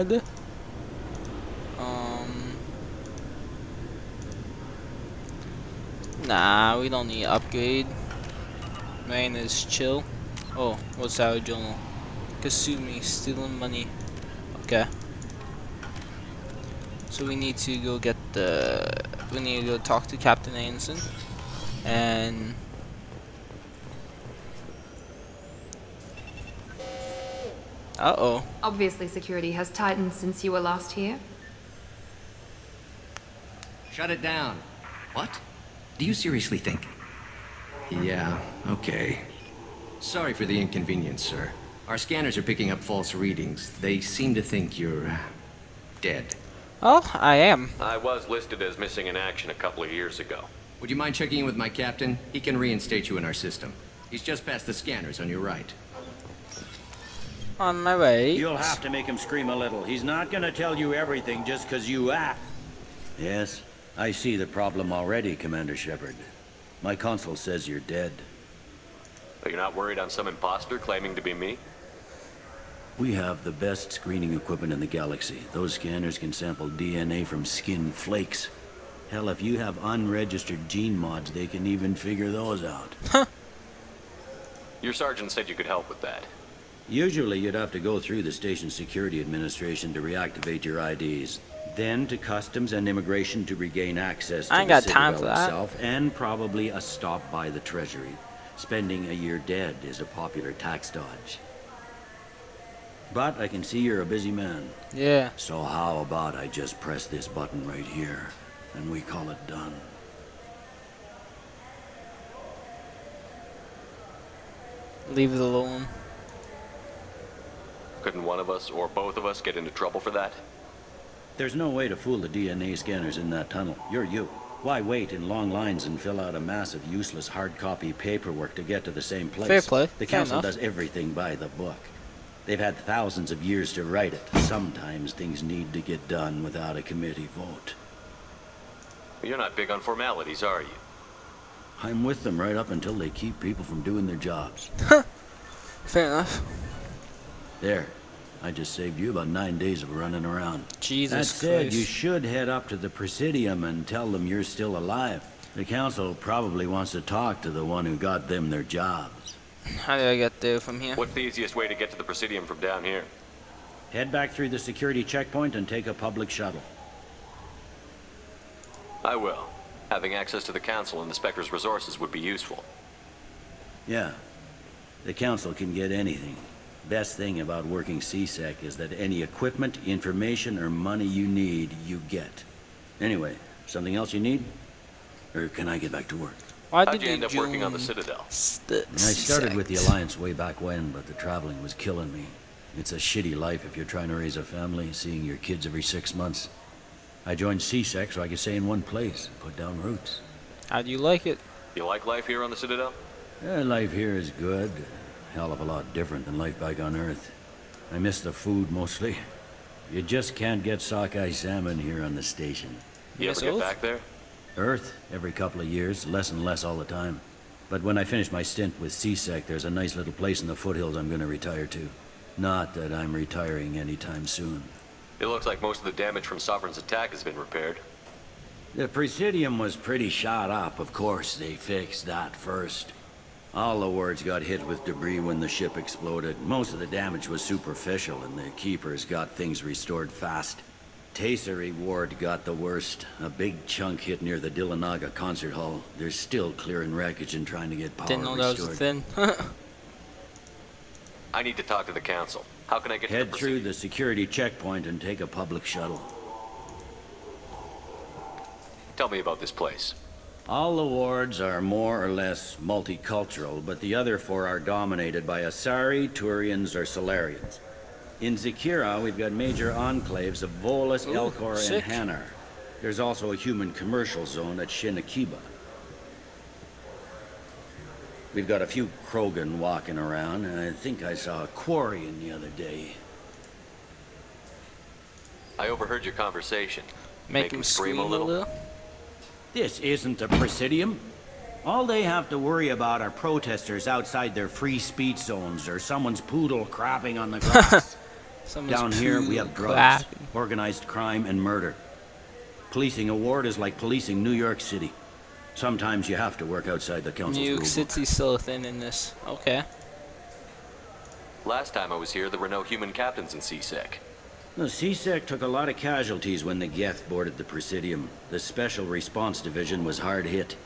mod. Nah, we don't need upgrade. Mine is chill. Oh, what's our journal? Kasumi stealing money. Okay. So we need to go get the. We need to go talk to Captain Anderson. And. Uh-oh. Obviously, security has tightened since you were last here. Shut it down. What? Do you seriously think? Yeah, okay. Sorry for the inconvenience, sir. Our scanners are picking up false readings. They seem to think you're dead. Oh, I am. I was listed as missing in action a couple of years ago. Would you mind checking in with my captain? He can reinstate you in our system. He's just past the scanners on your right. On my way. You'll have to make him scream a little. He's not gonna tell you everything just because you act. Yes, I see the problem already, Commander Shepard. My console says you're dead. Are you not worried I'm some imposter claiming to be me? We have the best screening equipment in the galaxy. Those scanners can sample DNA from skin flakes. Hell, if you have unregistered gene mods, they can even figure those out. Your sergeant said you could help with that. Usually you'd have to go through the station security administration to reactivate your IDs. Then to customs and immigration to regain access to I ain't the got time Citadel for that. itself, and probably a stop by the Treasury. Spending a year dead is a popular tax dodge. But I can see you're a busy man. Yeah. So how about I just press this button right here, and we call it done? Leave it alone. Couldn't one of us or both of us get into trouble for that? There's no way to fool the DNA scanners in that tunnel. You're you. Why wait in long lines and fill out a massive useless hard copy paperwork to get to the same place? Fair play. The Fair council enough. does everything by the book. They've had thousands of years to write it. Sometimes things need to get done without a committee vote. You're not big on formalities, are you? I'm with them right up until they keep people from doing their jobs. Fair enough. There. I just saved you about 9 days of running around. Jesus That said, Christ. you should head up to the Presidium and tell them you're still alive. The council probably wants to talk to the one who got them their jobs. How do I get there from here? What's the easiest way to get to the Presidium from down here? Head back through the security checkpoint and take a public shuttle. I will. Having access to the Council and the Spectre's resources would be useful. Yeah. The council can get anything. Best thing about working CSEC is that any equipment, information, or money you need, you get. Anyway, something else you need? Or can I get back to work? Why How'd did you end up working on the join Citadel? I started with the Alliance way back when, but the traveling was killing me. It's a shitty life if you're trying to raise a family, seeing your kids every 6 months. I joined CSEC so I could stay in one place and put down roots. How do you like it? You like life here on the Citadel? Life here is good. Hell of a lot different than life back on Earth. I miss the food mostly. You just can't get sockeye salmon here on the station. You ever Yes, get Oath? back there? Earth, every couple of years, less and less all the time. But when I finish my stint with CSEC, there's a nice little place in the foothills I'm going to retire to. Not that I'm retiring anytime soon. It looks like most of the damage from Sovereign's attack has been repaired. The Presidium was pretty shot up, of course. They fixed that first. All the wards got hit with debris when the ship exploded. Most of the damage was superficial, and the Keepers got things restored fast. Tasery Ward got the worst. A big chunk hit near the Dillanaga concert hall. They're still clearing wreckage and trying to get power Didn't know that was a restored. thing. I need to talk to the Council. How can I get to Head the through Presidium? the security checkpoint and take a public shuttle. Tell me about this place. All the wards are more or less multicultural, but the other four are dominated by Asari, Turians, or Solarians. In Zakira, we've got major enclaves of Volus, Ooh, Elcor, sick. and Hanar. There's also a human commercial zone at Shinakiba. We've got a few Krogan walking around, and I think I saw a Quarian the other day. I overheard your conversation. Make him scream a little. This isn't a Presidium. All they have to worry about are protesters outside their free speech zones or someone's poodle crapping on the grass. Someone's Down here, we poo have drugs, clapping. organized crime, and murder. Policing a ward is like policing New York City. Sometimes you have to work outside the council's New York rulebook. City's still a thing in this. Okay. Last time I was here, there were no human captains in CSEC. The CSEC took a lot of casualties when the Geth boarded the Presidium. The Special Response Division was hard hit.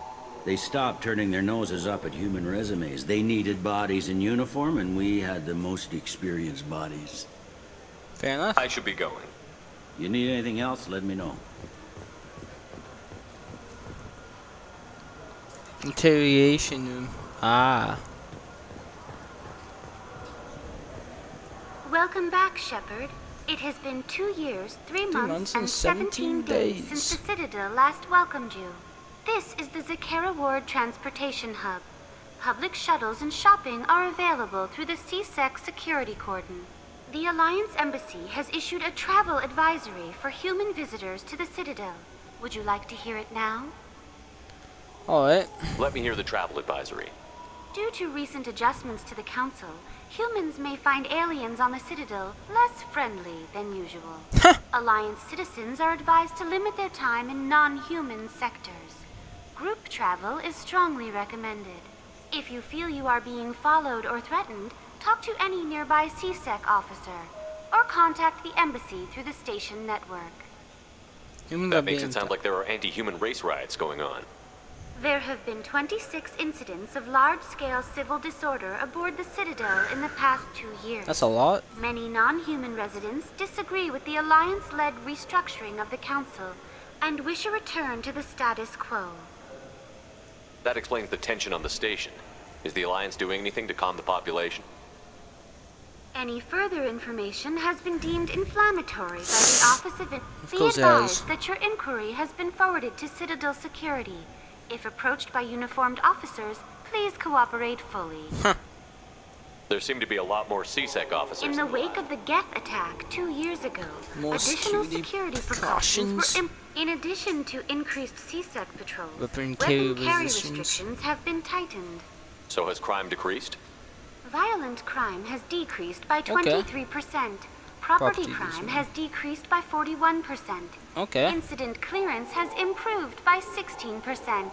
They stopped turning their noses up at human resumes. They needed bodies in uniform, and we had the most experienced bodies. Fair enough. I should be going. You need anything else, let me know. Interrogation room. Ah. Welcome back, Shepard. It has been 2 years, 3 months, and 17 days since the Citadel last welcomed you. This is the Zakera Ward Transportation Hub. Public shuttles and shopping are available through the CSEC security cordon. The Alliance Embassy has issued a travel advisory for human visitors to the Citadel. Would you like to hear it now? Alright. Let me hear the travel advisory. Due to recent adjustments to the Council, humans may find aliens on the Citadel less friendly than usual. Alliance citizens are advised to limit their time in non-human sectors. Group travel is strongly recommended. If you feel you are being followed or threatened, talk to any nearby CSEC officer, or contact the embassy through the station network. Humans are That makes being it sound like there are anti-human race riots going on. There have been 26 incidents of large-scale civil disorder aboard the Citadel in the past 2 years. That's a lot. Many non-human residents disagree with the Alliance-led restructuring of the Council and wish a return to the status quo. That explains the tension on the station. Is the Alliance doing anything to calm the population? Any further information has been deemed inflammatory by the Office of... Be course it has. advised that your inquiry has been forwarded to Citadel Security. If approached by uniformed officers, please cooperate fully. There seem to be a lot more CSEC officers. In the wake of the Geth attack 2 years ago, More additional security security precautions precautions. were in addition to increased CSEC patrols, Weapon weapon carry carry restrictions. restrictions have been tightened. So has crime decreased? Violent crime has decreased by Okay. 23%. Property Property crime is- has decreased by 41%. Okay. Incident clearance has improved by 16%.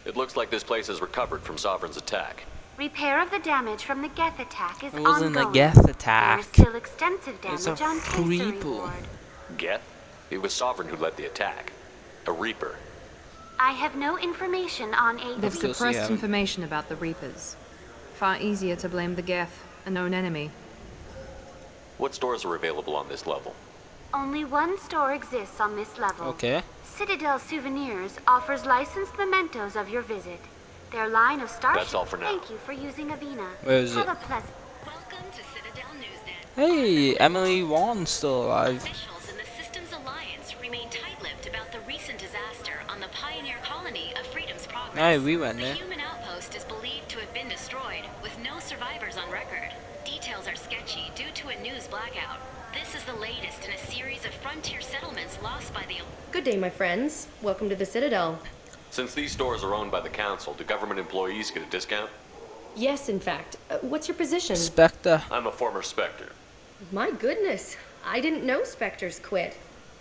It looks like this place has recovered from Sovereign's attack. Repair of the damage from the Geth attack is It wasn't a ongoing. Geth There is attack. still extensive It's a damage on Tracery Reaper. Ward. Geth? It was Sovereign who led the attack. A Reaper. I have no information on a... They've Of course we suppressed haven't. information about the Reapers. Far easier to blame the Geth, a known enemy. What stores are available on this level? Only one store exists on this level. Okay. Citadel Souvenirs offers licensed mementos of your visit. Their line of starships... That's all for now. Thank you for using Avina. Where is Have it? a pleasant... Welcome to Citadel Newsnet. Hey, Emily Wan's still alive. Officials in the Systems Alliance remain tight-lipped about the recent disaster on the pioneer colony of Freedom's Progress. Hey, we went The there. human outpost is believed to have been destroyed, with no survivors on record. Details are sketchy due to a news blackout. This is the latest in a series of frontier settlements lost by the... Good day, my friends. Welcome to the Citadel. Since these stores are owned by the Council, do government employees get a discount? Yes, in fact. What's your position? Spectre. I'm a former Spectre. My goodness. I didn't know Spectres quit.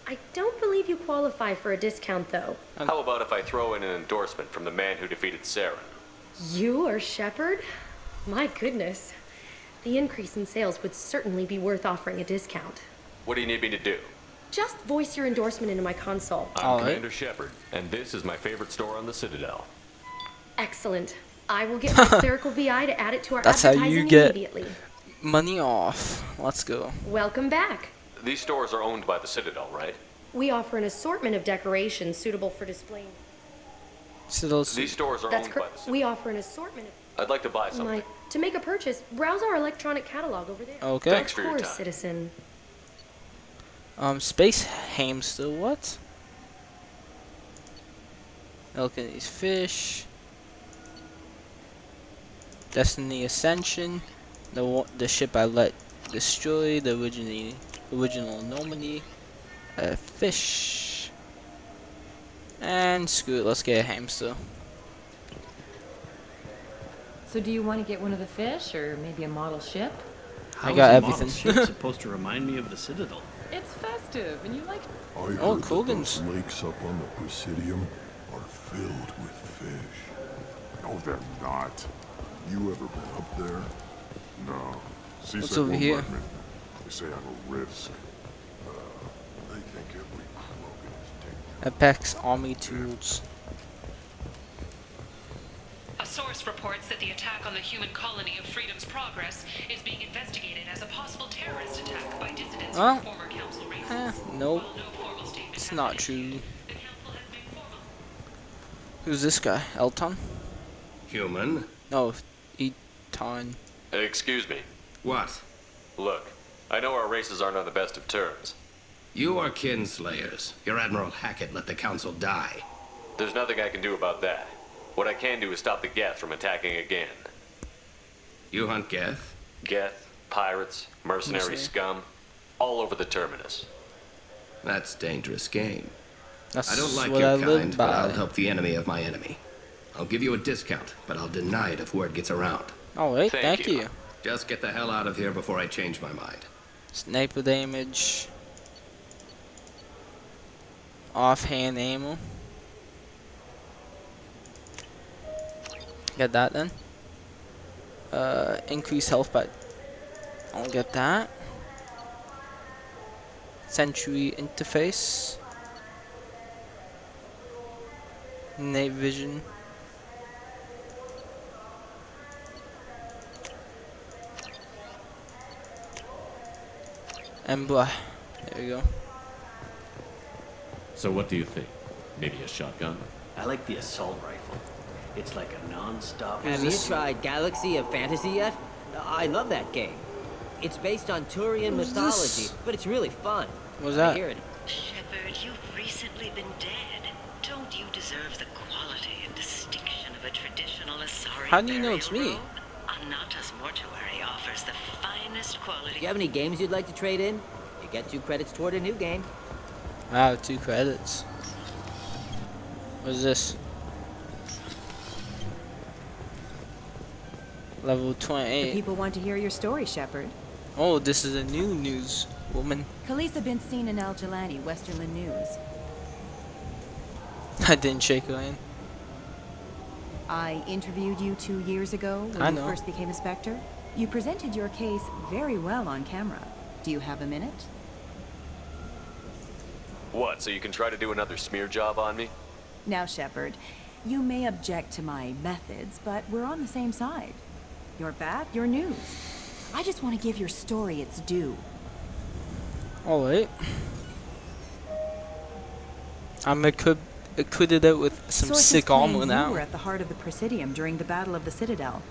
I don't believe you qualify for a discount, though. How about if I throw in an endorsement from the man who defeated Saren? You are Shepard? My goodness. The increase in sales would certainly be worth offering a discount. What do you need me to do? Just voice your endorsement into my console. I'm All right. Commander Shepard, and this is my favorite store on the Citadel. Excellent. I will get my clerical VI to add it to our That's how you advertising get- immediately. Money off. Let's go. Welcome back. These stores are owned by the Citadel, right? We offer an assortment of decorations suitable for displaying. Still These stores are That's owned by correct. the Citadel. We offer an assortment of... I'd like to buy something. To make a purchase, browse our electronic catalog over there. Okay. Thanks Of for your course, time. citizen. Space hamster, what? Milk and these fish. Destiny Ascension. The ship I let destroy. The original Normandy. Fish. And screw it, let's get a hamster. So do you want to get one of the fish, or maybe a model ship? I How got is a model everything. ship supposed to remind me of the Citadel? It's festive, and you like... I Oh, heard that Kogan's. those lakes up on the Presidium are filled with fish. No, they're not. You ever been up there? No. What's Seasick over won't here? let me. They say I'm a risk. They think every Krogan is dangerous. Apex Army Tools. A source reports that the attack on the human colony of Freedom's Progress is being investigated as a possible terrorist attack by dissidents Well, from former council races. nope. While no formal statement It's has not been true. issued, the council has made formal... Who's this guy? Elton? Human? No, Eton. Excuse me. What? Look, I know our races aren't on the best of terms. You are kinslayers. Your Admiral Hackett let the Council die. There's nothing I can do about that. What I can do is stop the Geth from attacking again. You hunt Geth? Geth, pirates, mercenary scum, all over the terminus. That's dangerous game. That's I don't like what your I live kind, but I'll by. help the enemy of my enemy. I'll give you a discount, but I'll deny it if word gets around. Alright, Thank thank you. you. Just get the hell out of here before I change my mind. Sniper damage. Offhand ammo. Get that then. Increase health, but I'll get that. Sentry interface. Night vision. And blah. There we go. So what do you think? Maybe a shotgun? I like the assault rifle. It's like a non-stop... Have you tried Galaxy of Fantasy yet? I love that game. It's based on Turian mythology, but it's really fun. What's that? I hear it. Shepard, you've recently been dead. Don't you deserve the quality and distinction of a traditional Asari How do you know it's burial me? robe? Anata's mortuary offers the finest quality... Do you have any games you'd like to trade in? You get 2 credits toward a new game. Wow, 2 credits. What is this? Level The 28. people want to hear your story, Shepard. Oh, this is a new news woman. Khaleesa been seen in Al Jalani, Westerland News. I didn't shake her hand. I interviewed you 2 years ago when I you know. first became a Spectre. You presented your case very well on camera. Do you have a minute? What, so you can try to do another smear job on me? Now, Shepard, you may object to my methods, but we're on the same side. You're back, you're news. I just want to give your story its due. Alright. I'm equipped out with some Sources sick claim armor you now. were at the heart of the Presidium during the Battle of the Citadel.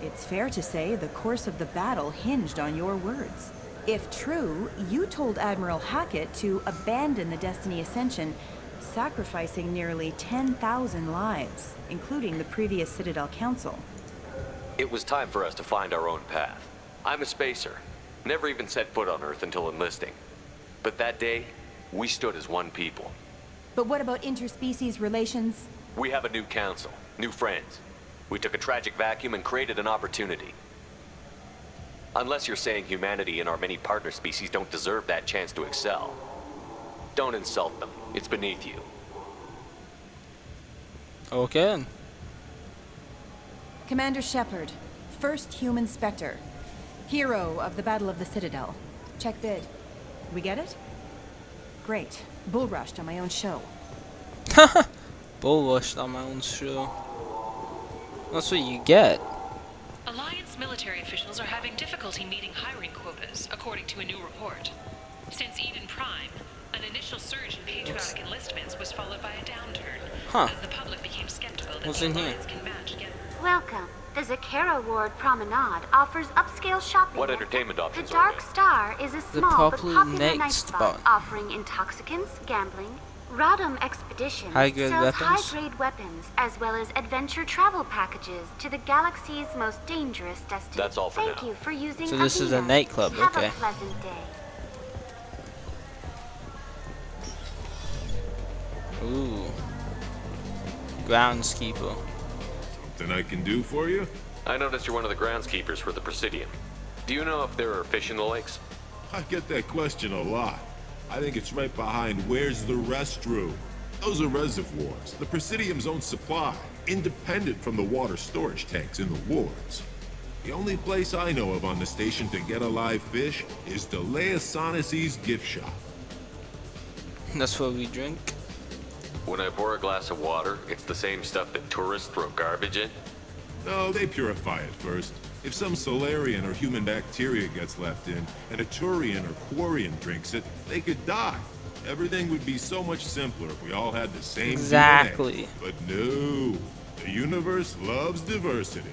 It's fair to say the course of the battle hinged on your words. If true, you told Admiral Hackett to abandon the Destiny Ascension, sacrificing nearly 10,000 lives, including the previous Citadel Council. It was time for us to find our own path. I'm a spacer. Never even set foot on Earth until enlisting. But that day, we stood as one people. But what about interspecies relations? We have a new council, new friends. We took a tragic vacuum and created an opportunity. Unless you're saying humanity and our many partner species don't deserve that chance to excel. Don't insult them. It's beneath you. Okay then. Commander Shepard, first human Spectre. Hero of the Battle of the Citadel. Check vid. We get it? Great. Bull rushed on my own show. Bull rushed on my own show. That's what you get. Alliance military officials are having difficulty meeting hiring quotas, according to a new report. Since Eden Prime, an initial surge in patriotic enlistments was followed by a downturn, as the public became skeptical that What's the in here? Alliance can match again. Welcome. The Zakara Ward Promenade offers upscale shopping. What entertainment options The are Dark Star is a The small but popular popular night night spot spot. offering intoxicants, gambling, Rodham Expeditions High-grade sells weapons. high-grade weapons as well as adventure travel packages to the galaxy's most dangerous destination. That's all for Thank now. you for using So this is a Athena. nightclub, Have okay. a pleasant day. Ooh. Groundskeeper. Something I can do for you? I noticed you're one of the groundskeepers for the Presidium. Do you know if there are fish in the lakes? I get that question a lot. I think it's right behind where's the restroom. Those are reservoirs, the Presidium's own supply, independent from the water storage tanks in the wards. The only place I know of on the station to get a live fish is Delea Sonesi's gift shop. That's what we drink. When I pour a glass of water, it's the same stuff that tourists throw garbage in? No, they purify it first. If some Solarian or human bacteria gets left in, and a Turian or Quarian drinks it, they could die. Everything would be so much simpler if we all had the same Exactly. DNA. But no, the universe loves diversity.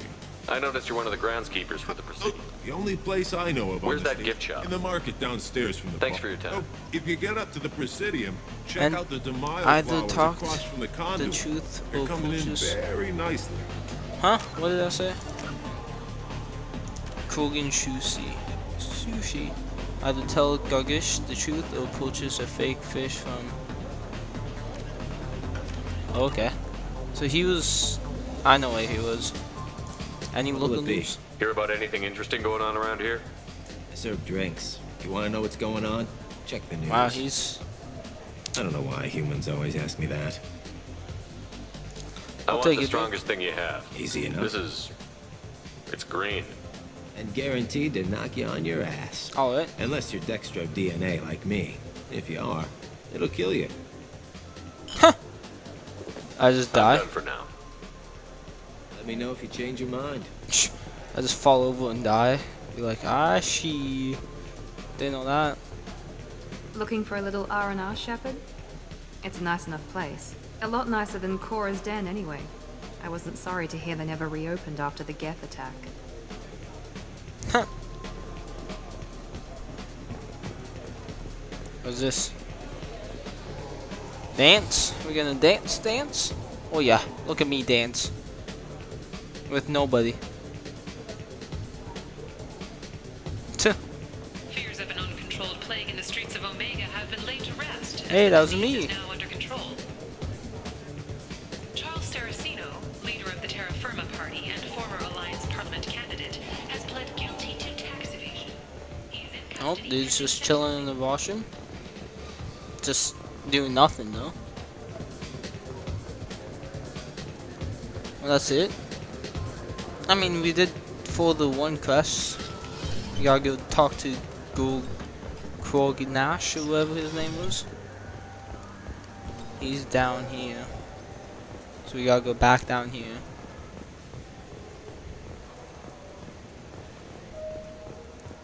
I noticed you're one of the groundskeepers for the Presidium. The only place I know of. Where's that gift shop? In the market downstairs from the Thanks bar. for your time. Oh, if you get up to the Presidium, check And out the Demaio either flowers talked across from the conduit. the truth They're or coming in just... very nicely. Huh? What did I say? Krogan sushi. Either tell Gargish the truth or purchase a fake fish from... Okay. So he was... I know where he was. Any local news? Hear about anything interesting going on around here? I serve drinks. You want to know what's going on? Check the news. Wow, he's... I don't know why humans always ask me that. I I'll want take the it. strongest thing you have. Easy enough. This is... It's green. And guaranteed to knock you on your ass. Alright. Unless you're dextro DNA like me. If you are, it'll kill you. I just I'm die. done for now. Let me know if you change your mind. I just fall over and die. Be like, ah, she. Didn't know that. Looking for a little R&R, Shepard? It's a nice enough place. A lot nicer than Cora's den, anyway. I wasn't sorry to hear they never reopened after the Geth attack. Huh. What's this? Dance? We're gonna dance? Oh yeah, look at me dance. With nobody. Tuh. Fears of an uncontrolled plague in the streets of Omega have been laid to rest. Hey, that was The disease me. is now under control. Charles Saraceno, leader of the Terra Firma Party and former Alliance Parliament candidate, has pled guilty to tax evasion. He is in Oh, custody dude's just chilling in the washroom. Just doing nothing though. Well, that's it. I mean, we did for the one quest. We gotta go talk to Krognash or whatever his name was. He's down here. So we gotta go back down here.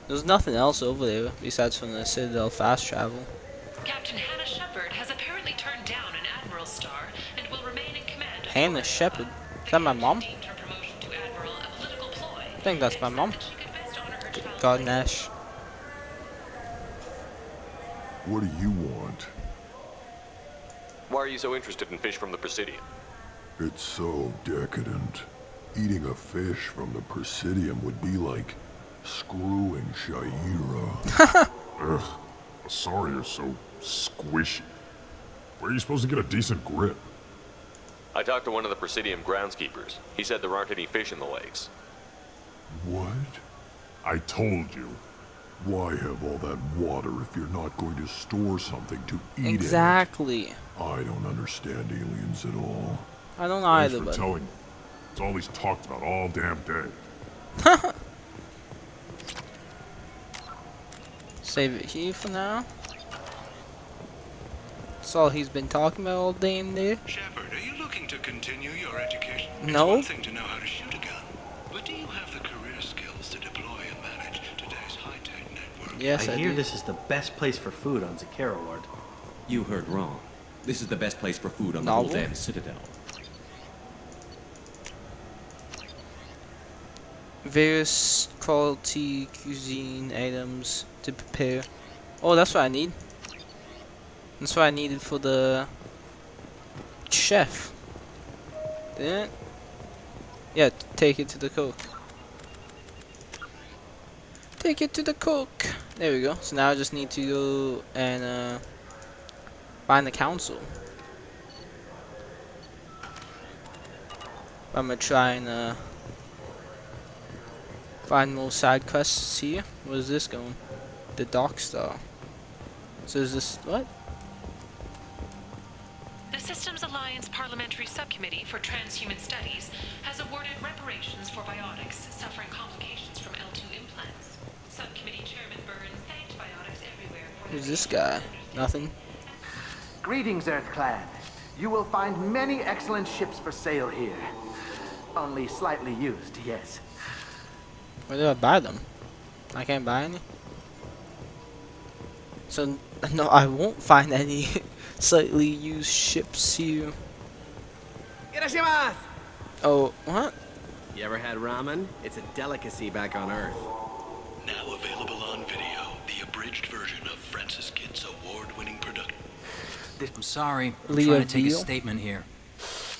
There's nothing else over there besides from the Citadel fast travel. Captain Hannah Shepard has apparently turned down an Admiral's star and will remain in command of Hannah Shepard? Is that my mom? deemed her promotion to Admiral a political ploy. I think that's my mom. God Nash. What do you want? Why are you so interested in fish from the Presidium? It's so decadent. Eating a fish from the Presidium would be like screwing Shaira. Ugh, sorry you're so squishy. Where are you supposed to get a decent grip? I talked to one of the Presidium groundskeepers. He said there aren't any fish in the lakes. What? I told you. Why have all that water if you're not going to store something to eat Exactly. I don't understand aliens at all. I don't Thanks either, for but telling me. It's all he's talked about all damn day. save it here for now. That's all he's been talking about all day in there. Shepard, are you looking to continue your education? No. It's one thing to know how to shoot a gun, but do you have the career skills to deploy and manage today's high-tech network? Yes, I hear do. this is the best place for food on Zakara Ward. You heard wrong. This is the best place for food on the Novel? whole damn Citadel. Various quality cuisine items to prepare. Oh, that's what I need. That's what I needed for the chef. Didn't it? Yeah, take it to the cook. Take it to the cook. There we go. So now I just need to go and find the council. I'm gonna try and Find more side quests here. Where's this going? The Dark Star. So is this what? The Systems Alliance Parliamentary Subcommittee for Transhuman Studies has awarded reparations for biotics suffering complications from L2 implants. Subcommittee Chairman Burns thanked biotics everywhere for Who's this guy? Nothing. Greetings, Earth Clan. You will find many excellent ships for sale here. Only slightly used, yes. Where do I buy them? I can't buy any. So no, I won't find any slightly used ships here. Irashimasu! Oh, what? You ever had ramen? It's a delicacy back on Earth. Now available on video, the abridged version of Francis Kidd's award-winning production. I'm sorry. I'm Leo trying to take a Veal? statement here.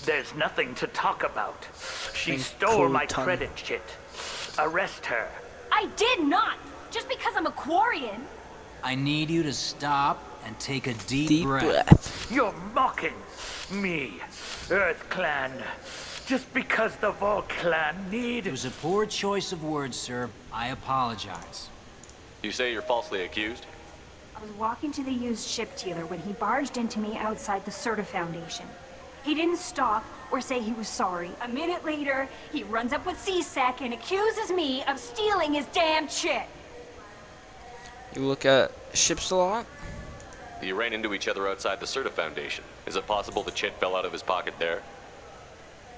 There's nothing to talk about. She And stole my Colton. credit chit. Arrest her. I did not! Just because I'm a Quarian. I need you to stop and take a deep, breath. You're mocking me, Earth Clan. Just because the Vol Clan need... It was a poor choice of words, sir. I apologize. You say you're falsely accused? I was walking to the used ship dealer when he barged into me outside the Serta Foundation. He didn't stop or say he was sorry. A minute later, he runs up with C-Sec and accuses me of stealing his damn chit. You look at ships a lot? You ran into each other outside the Serta Foundation. Is it possible the chit fell out of his pocket there?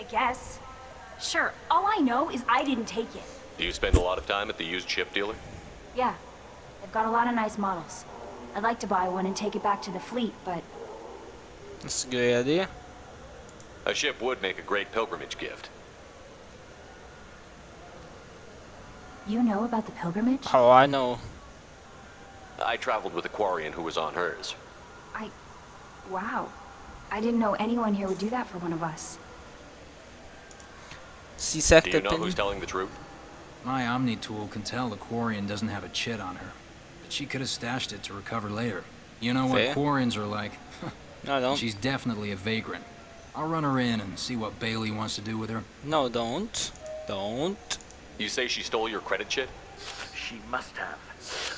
I guess. Sure, all I know is I didn't take it. Do you spend a lot of time at the used ship dealer? Yeah, they've got a lot of nice models. I'd like to buy one and take it back to the fleet, but That's a good idea. A ship would make a great pilgrimage gift. you know about the pilgrimage? Oh, I know. I traveled with a Quarian who was on hers. Wow. I didn't know anyone here would do that for one of us. C-Sec Do you know who's telling the truth? My Omni tool can tell the Quarian doesn't have a chit on her. But she could have stashed it to recover later. You know what Fair. Quarians are like. No, I don't. She's definitely a vagrant. I'll run her in and see what Bailey wants to do with her. No, don't. Don't. You say she stole your credit chit? She must have.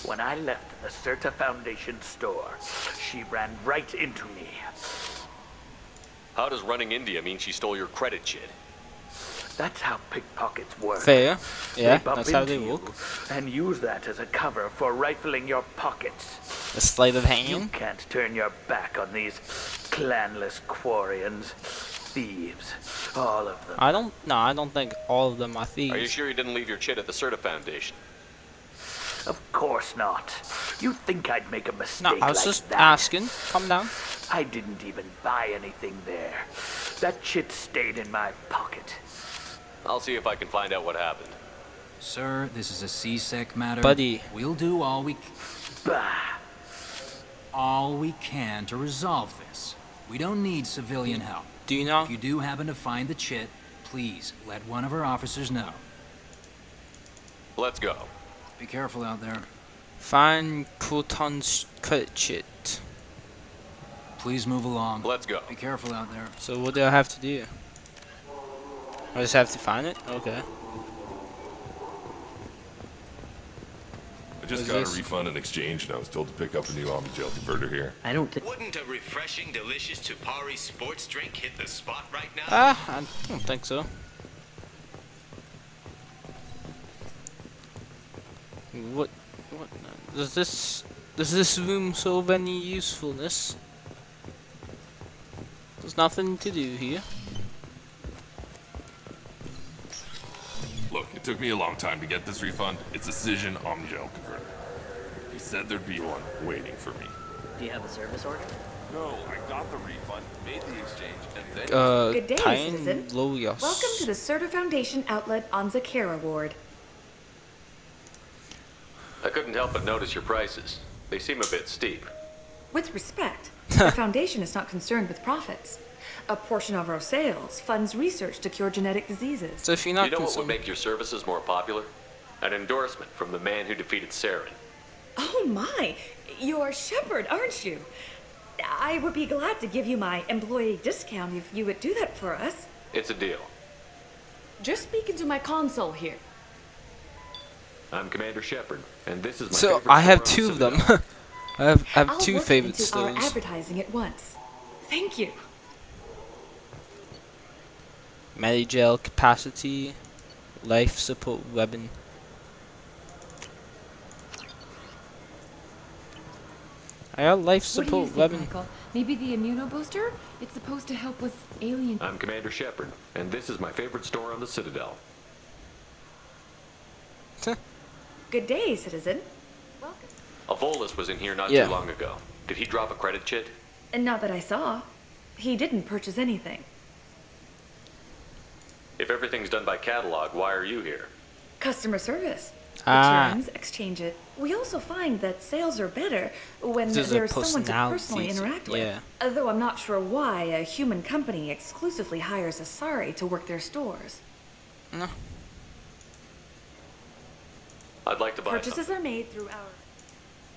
When I left the Serta Foundation store, she ran right into me. How does running India mean she stole your credit chit? That's how pickpockets work. Fair. Yeah, They bump that's how into they you work. and use that as a cover for rifling your pockets. A sleight of You hand. can't turn your back on these clanless Quarians. Thieves. All of them. I don't think all of them are thieves. Are you sure you didn't leave your chit at the Serta Foundation? Of course not. You think I'd make a mistake No, I was like just that? asking. Calm down. I didn't even buy anything there. That chit stayed in my pocket. I'll see if I can find out what happened. Sir, this is a C-Sec matter. Buddy. We'll do all we Bah. can to resolve this. We don't need civilian help. Do you know? If you do happen to find the chit, please let one of our officers know. Let's go. Be careful out there. Find Colton's credit chit. Please move along. Let's go. Be careful out there. So what do I have to do? I just have to find it? Okay. I just What got is a this? refund and exchange, and I was told to pick up a new Omnigel converter here. Wouldn't a refreshing, delicious Tupari sports drink hit the spot right now? I don't think so. What does this room serve any usefulness? There's nothing to do here. Look, it took me a long time to get this refund. It's a Cision Omnigel converter. He said there'd be one waiting for me. Do you have a service order? No, I got the refund, made the exchange, and then... Good day, Tain citizen. Loyos. Welcome to the Serta Foundation outlet on Zakara Ward. I couldn't help but notice your prices. They seem a bit steep. With respect, the Foundation is not concerned with profits. A portion of our sales funds research to cure genetic diseases. So if you're Do not you know what would concerned, make your services more popular? An endorsement from the man who defeated Saren. Oh my! You're Shepard, aren't you? I would be glad to give you my employee discount if you would do that for us. It's a deal. Just speak into my console here. I'm Commander Shepard, and this is my So favorite I have store on two the of them. Citadel. I have I'll two work it favorite into our stores. advertising at once. Thank you. Medigel capacity, life support weapon. I got life What do you support think, weapon. Michael? Maybe the immunobooster? It's supposed to help with alien... I'm Commander Shepard, and this is my favorite store on the Citadel. Good day, citizen. A Volus was in here not Yeah. too long ago. Did he drop a credit chit? And not that I saw. He didn't purchase anything. If everything's done by catalog, why are you here? Customer service. Ah. Returns, exchange it. We also find that sales are better when There's a there's someone to personality personally to- interact yeah. with. Although I'm not sure why a human company exclusively hires Asari to work their stores. No. I'd like to buy Purchases something. are made through our...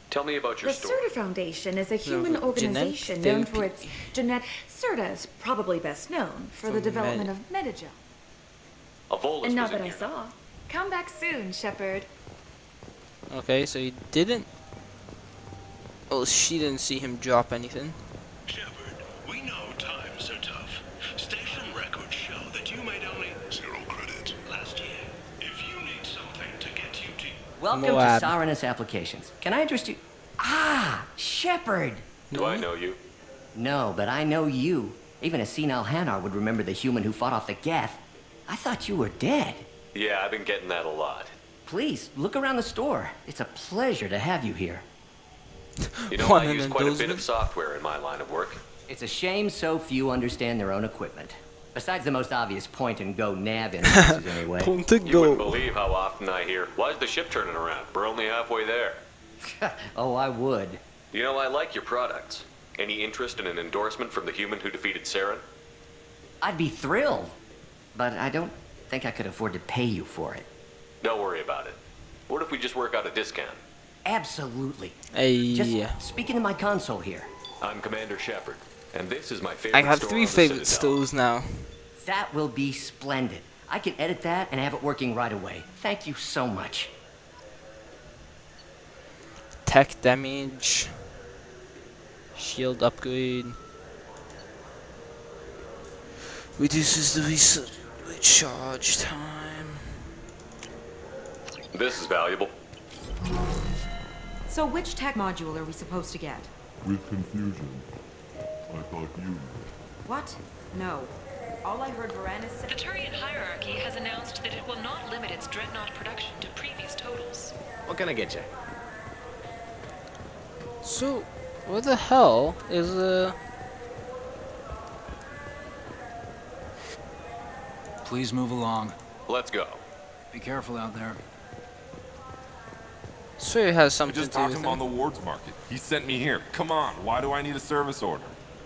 Tell me about your The store. Serta Foundation is a human genetic organization known for therapy. its genetic... Serta is probably best known for the For development of Medigel. A Volus And was not in that I here. saw. Come back soon, Shepard. Okay, so he didn't. Oh, she didn't see him drop anything. Shepard, we know times are tough. Station records show that you made only 0 credits last year. If you need something to get you to... Welcome Moab. to Saranus Applications. Can I interest you? Ah, Shepard. Do I know you? No, but I know you. Even a senile Hanar would remember the human who fought off the Geth. I thought you were dead. Yeah, I've been getting that a lot. Please, look around the store. It's a pleasure to have you here. You know, Want I an use quite a bit endorsement? of software in my line of work. It's a shame so few understand their own equipment. Besides the most obvious point-and-go nav interfaces, anyway. Point to You wouldn't go. believe how often I hear, "Why's the ship turning around? We're only halfway there." Oh, I would. You know, I like your products. Any interest in an endorsement from the human who defeated Saren? I'd be thrilled. But I don't think I could afford to pay you for it. Don't worry about it. What if we just work out a discount? Absolutely. Hey, Just speaking to my console here. I'm Commander Shepard, and this is my favorite I got store 3 on the favorite Citadel. stores now. That will be splendid. I can edit that and have it working right away. Thank you so much. Tech damage. Shield upgrade. Reduces the recharge time. This is valuable. So which tech module are we supposed to get? With confusion. I thought you knew. What? No. All I heard Varanus say... The Turian hierarchy has announced that it will not limit its dreadnought production to previous totals. What can I get you? So, where the hell is Please move along. Let's go. Be careful out there. Sure it has I something just to do talked with him on him. the Wards Market. He sent me here. Come on, why do I need a service order?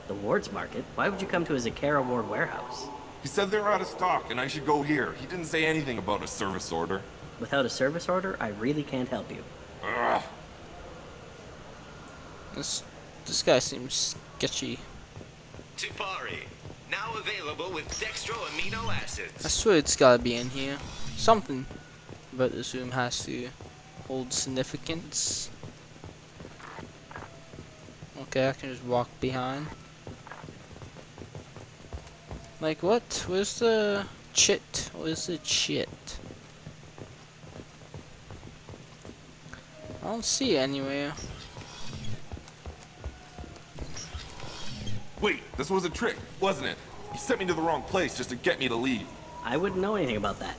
The Wards Market? Why would you come to a Zakara Ward warehouse? He said they're out of stock and I should go here. He didn't say anything about a service order. Without a service order, I really can't help you. Ugh. This guy seems sketchy. Tipari, now available with dextro amino acids. I swear it's gotta be in here. Something about this room has to hold significance. Okay, I can just walk behind. Like what? Where's the chit? Where's the chit? I don't see it anywhere. Wait, this was a trick, wasn't it? He sent me to the wrong place just to get me to leave. I wouldn't know anything about that.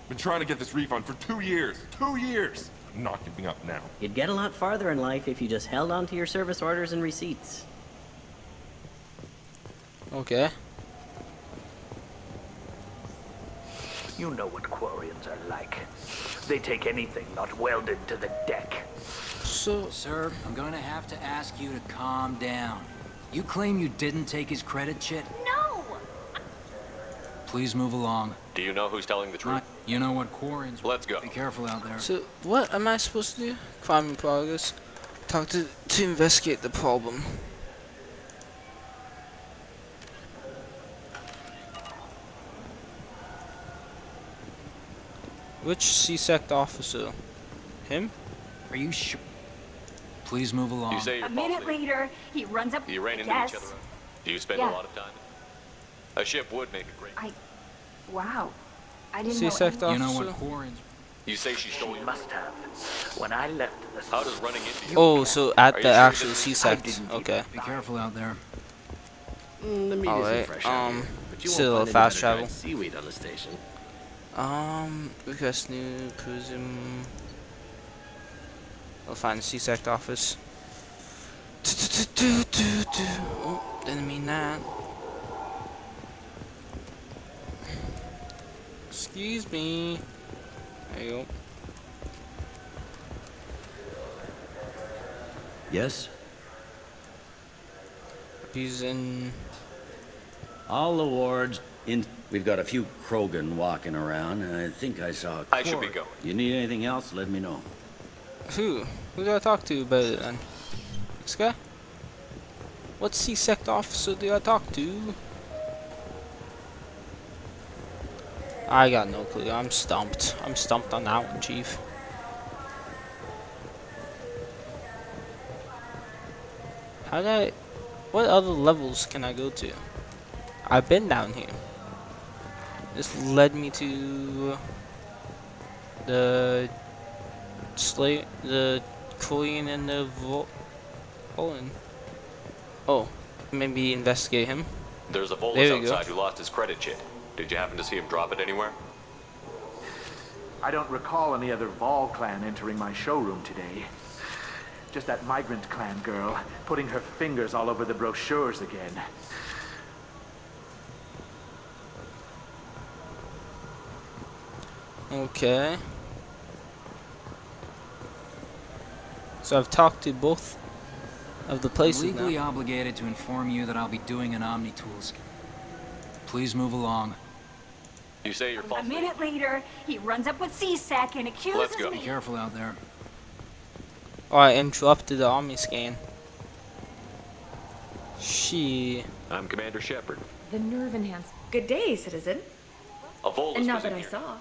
Been trying to get this refund for 2 years. 2 years! I'm not giving up now. You'd get a lot farther in life if you just held on to your service orders and receipts. Okay. You know what Quarians are like. They take anything not welded to the deck. So, sir, I'm going to have to ask you to calm down. You claim you didn't take his credit chit? No! Please move along. Do you know who's telling the truth? You know what Quarians... Let's go. Be careful out there. So what am I supposed to do? Crime in progress. Talk to investigate the problem. Which C-Sect officer? Him? Are you sure? Please move along. You say you're A minute falsely- later, he runs up. You ran into Yes. each other. Do you spend Yeah. a lot of time? A ship would make a great. Wow. I didn't C-sect know. You know what officer? Quarren's... You say she stole your. Must have. When I left the How does running into you? Oh, so at Are you the sure actual you didn't- C-sect. Okay. Be careful out there. The meat Alright, isn't fresh out here, but you still won't find fast any travel. better dried seaweed on the station. Request new prism. I'll find the C-sect office. Oh, didn't mean that. Excuse me. There you go. Yes? Using All the wards in... We've got a few Krogan walking around, and I think I saw a I should be Quarren. going. You need anything else, let me know. who? Who do I talk to about it then? This guy? What C-sect officer do I talk to? I got no clue. I'm stumped. I'm stumped on that one, Chief. How do I... What other levels can I go to? I've been down here. This led me to the the Korean and the Poland. Oh, maybe investigate him. There's a There Volus we go. outside who lost his credit chit. Did you happen to see him drop it anywhere? I don't recall any other Vol clan entering my showroom today. Just that migrant clan girl putting her fingers all over the brochures again. Okay. So I've talked to both of the I'm places legally now. obligated to inform you that I'll be doing an Omni-tool scan. Please move along. You say you're A falsely. minute later, he runs up with C-Sec and accuses Let's go. Be me. careful out there. Oh, I interrupted the Omni scan. I'm Commander Shepard. The nerve enhanced. Good day, citizen. A Volus And now was that in I here. saw.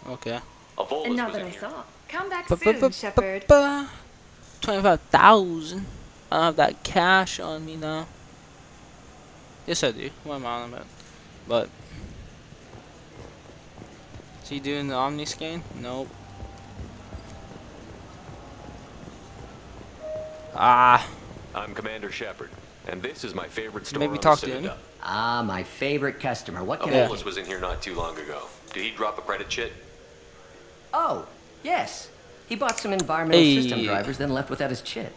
Okay. A Volus And now was that in I here. saw. Come back Ba- soon, ba- Shepard. 25,000. I don't have that cash on me now. Yes, I do. What am I on about? But is he doing the Omni scan? Nope. Ah. I'm Commander Shepard, and this is my favorite store Maybe on talk the to him. Citadel. Ah, my favorite customer. What A can I do? Volus was in here not too long ago. Did he drop a credit chit? Oh, yes. He bought some environmental system Hey. drivers, then left without his chit.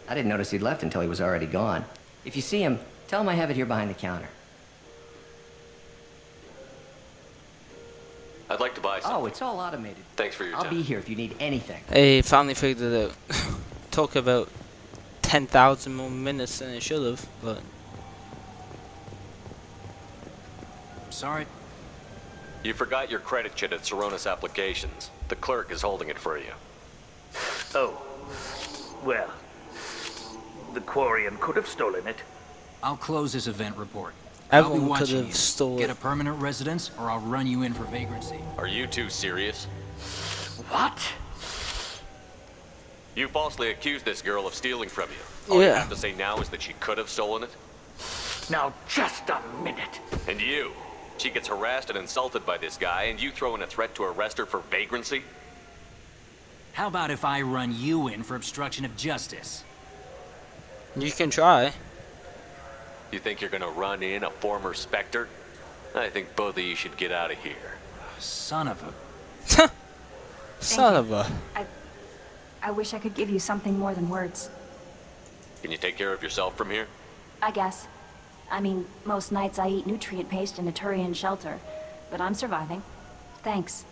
I didn't notice he'd left until he was already gone. If you see him, tell him I have it here behind the counter. I'd like to buy something. Oh, it's all automated. Thanks for your I'll time. be here if you need anything. Hey, finally figured it out. Took about 10,000 more minutes than it should have, but Sorry. You forgot your credit chit at Seronis Applications. The clerk is holding it for you. Oh. Well. The Quarian could have stolen it. I'll close this event report. I'll be everyone could watching have you. stolen Get it. a permanent residence, or I'll run you in for vagrancy. Are you two serious? What? You falsely accused this girl of stealing from you. All you Yeah. have to say now is that she could have stolen it. Now, just a minute. And you. She gets harassed and insulted by this guy, and you throw in a threat to arrest her for vagrancy? How about if I run you in for obstruction of justice? You can try. You think you're gonna run in a former Spectre? I think both of you should get out of here. Son of a... Son of a. I wish I could give you something more than words. Can you take care of yourself from here? I guess. I mean, most nights I eat nutrient paste in a Turian shelter, but I'm surviving. Thanks.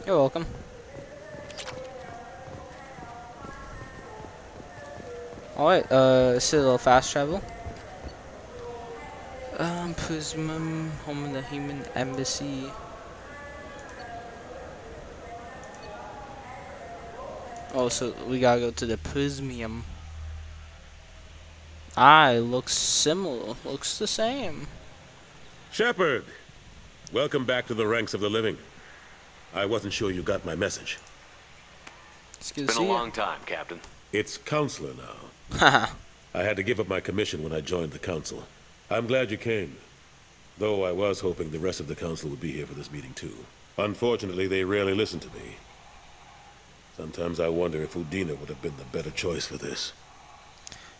You're welcome. Alright, this is a little fast travel. Prism, home of the human embassy. Oh, so we gotta go to the Prismium. Ah, it looks similar. Looks the same. It's good Been to a see long time, Captain. It's Counselor now. Haha. I had to give up my commission when I joined the Council. I'm glad you came. Though I was hoping the rest of the Council would be here for this meeting too. Unfortunately, they rarely listen to me. Sometimes I wonder if Udina would have been the better choice for this.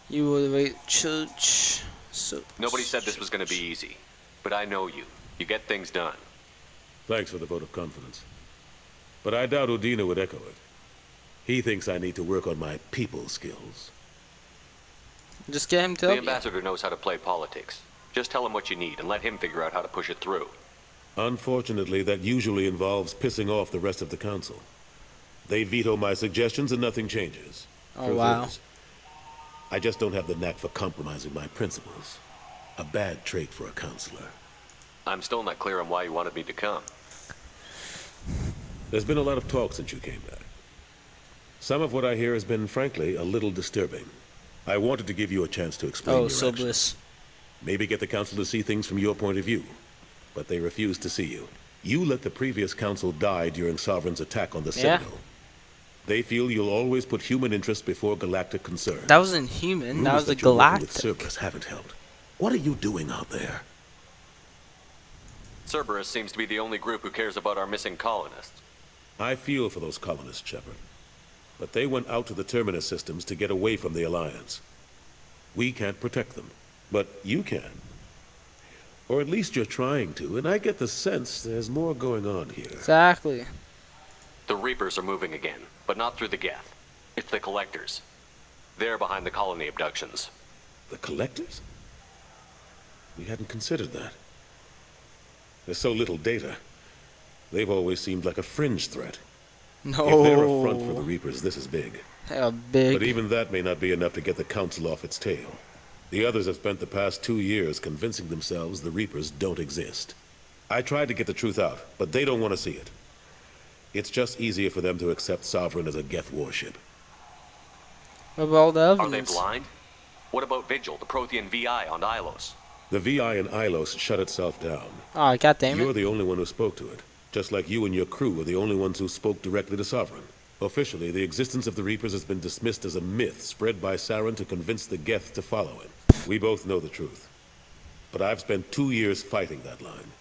You would wait church. So Nobody said this was going to be easy. But I know you. You get things done. Thanks for the vote of confidence. But I doubt Udina would echo it. He thinks I need to work on my people skills. just get him to The help you. ambassador knows how to play politics. Just tell him what you need and let him figure out how to push it through. Unfortunately, that usually involves pissing off the rest of the Council. They veto my suggestions and nothing changes. Oh, Truth wow. is, I just don't have the knack for compromising my principles. A bad trait for a counselor. I'm still not clear on why you wanted me to come. There's been a lot of talk since you came back. Some of what I hear has been, frankly, a little disturbing. I wanted to give you a chance to explain Oh, your so actions. bliss. Maybe get the Council to see things from your point of view. But they refuse to see you. You let the previous Council die during Sovereign's attack on the Yeah. Citadel. They feel you'll always put human interests before galactic concerns. That wasn't human. That Rumors was the that you're working with galactic. Cerberus haven't helped. What are you doing out there? Cerberus seems to be the only group who cares about our missing colonists. I feel for those colonists, Shepard. But they went out to the Terminus systems to get away from the Alliance. We can't protect them, but you can. Or at least you're trying to, and I get the sense there's more going on here. Exactly. The Reapers are moving again, but not through the Geth. It's the Collectors. They're behind the colony abductions. The Collectors? We hadn't considered that. There's so little data. They've always seemed like a fringe threat. No. If they're a front for the Reapers, this is big. They're big. But even that may not be enough to get the Council off its tail. The others have spent the past 2 years convincing themselves the Reapers don't exist. I tried to get the truth out, but they don't want to see it. It's just easier for them to accept Sovereign as a Geth warship. What about all the Are they evidence? blind? What about Vigil, the Prothean VI on Ilos? The VI in Ilos shut itself down. Oh, goddammit. You're the only one who spoke to it. Just like you and your crew were the only ones who spoke directly to Sovereign. Officially, the existence of the Reapers has been dismissed as a myth spread by Saren to convince the Geth to follow him. We both know the truth. But I've spent 2 years fighting that line,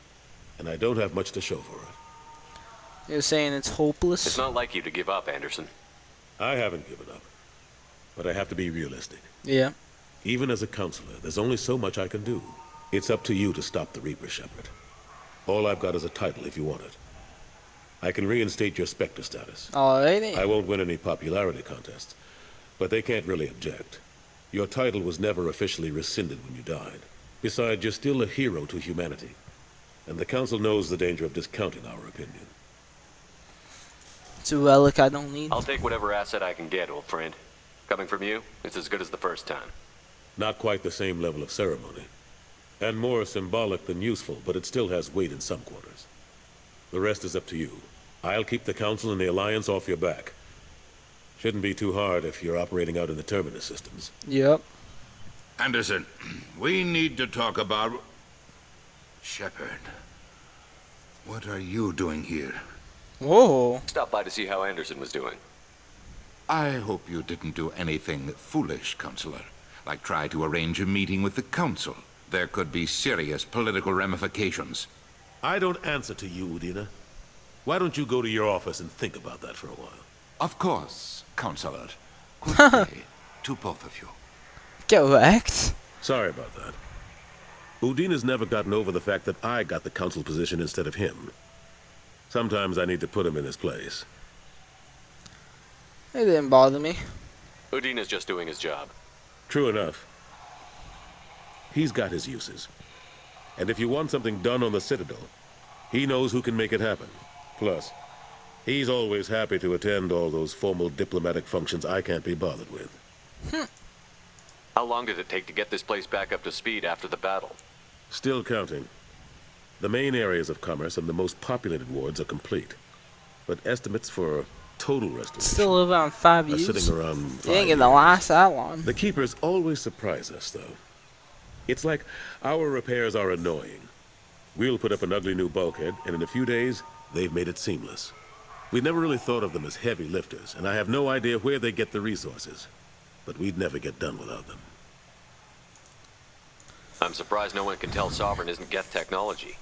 and I don't have much to show for it. You're saying it's hopeless? It's not like you to give up, Anderson. I haven't given up, but I have to be realistic. Yeah. Even as a counselor, there's only so much I can do. It's up to you to stop the Reaper, Shepard. All I've got is a title if you want it. I can reinstate your Spectre status. Alrighty. I won't win any popularity contests, but they can't really object. Your title was never officially rescinded when you died. Besides, you're still a hero to humanity, and the Council knows the danger of discounting our opinion. It's a relic I don't need. I'll take whatever asset I can get, old friend. Coming from you, it's as good as the first time. Not quite the same level of ceremony, and more symbolic than useful, but it still has weight in some quarters. The rest is up to you. I'll keep the Council and the Alliance off your back. Shouldn't be too hard if you're operating out in the Terminus systems. Yep. Anderson, we need to talk about... Shepard. What are you doing here? Whoa. Stop by to see how Anderson was doing. I hope you didn't do anything foolish, Counselor. Like try to arrange a meeting with the Council. There could be serious political ramifications. I don't answer to you, Udina. Why don't you go to your office and think about that for a while? Of course, Counselor. Good day to both of you. Get wrecked. Sorry about that. Udina's never gotten over the fact that I got the Council position instead of him. Sometimes I need to put him in his place. It didn't bother me. Udina's just doing his job. True enough. He's got his uses. And if you want something done on the Citadel, he knows who can make it happen. Plus, he's always happy to attend all those formal diplomatic functions I can't be bothered with. How long did it take to get this place back up to speed after the battle? Still counting. The main areas of commerce and the most populated wards are complete. But estimates for total restoration Still around 5 are years. sitting around 5 It ain't gonna last that long. The Keepers always surprise us, though. It's like our repairs are annoying. We'll put up an ugly new bulkhead, and in a few days, they've made it seamless. We never really thought of them as heavy lifters, and I have no idea where they get the resources. But we'd never get done without them. I'm surprised no one can tell Sovereign isn't Geth technology.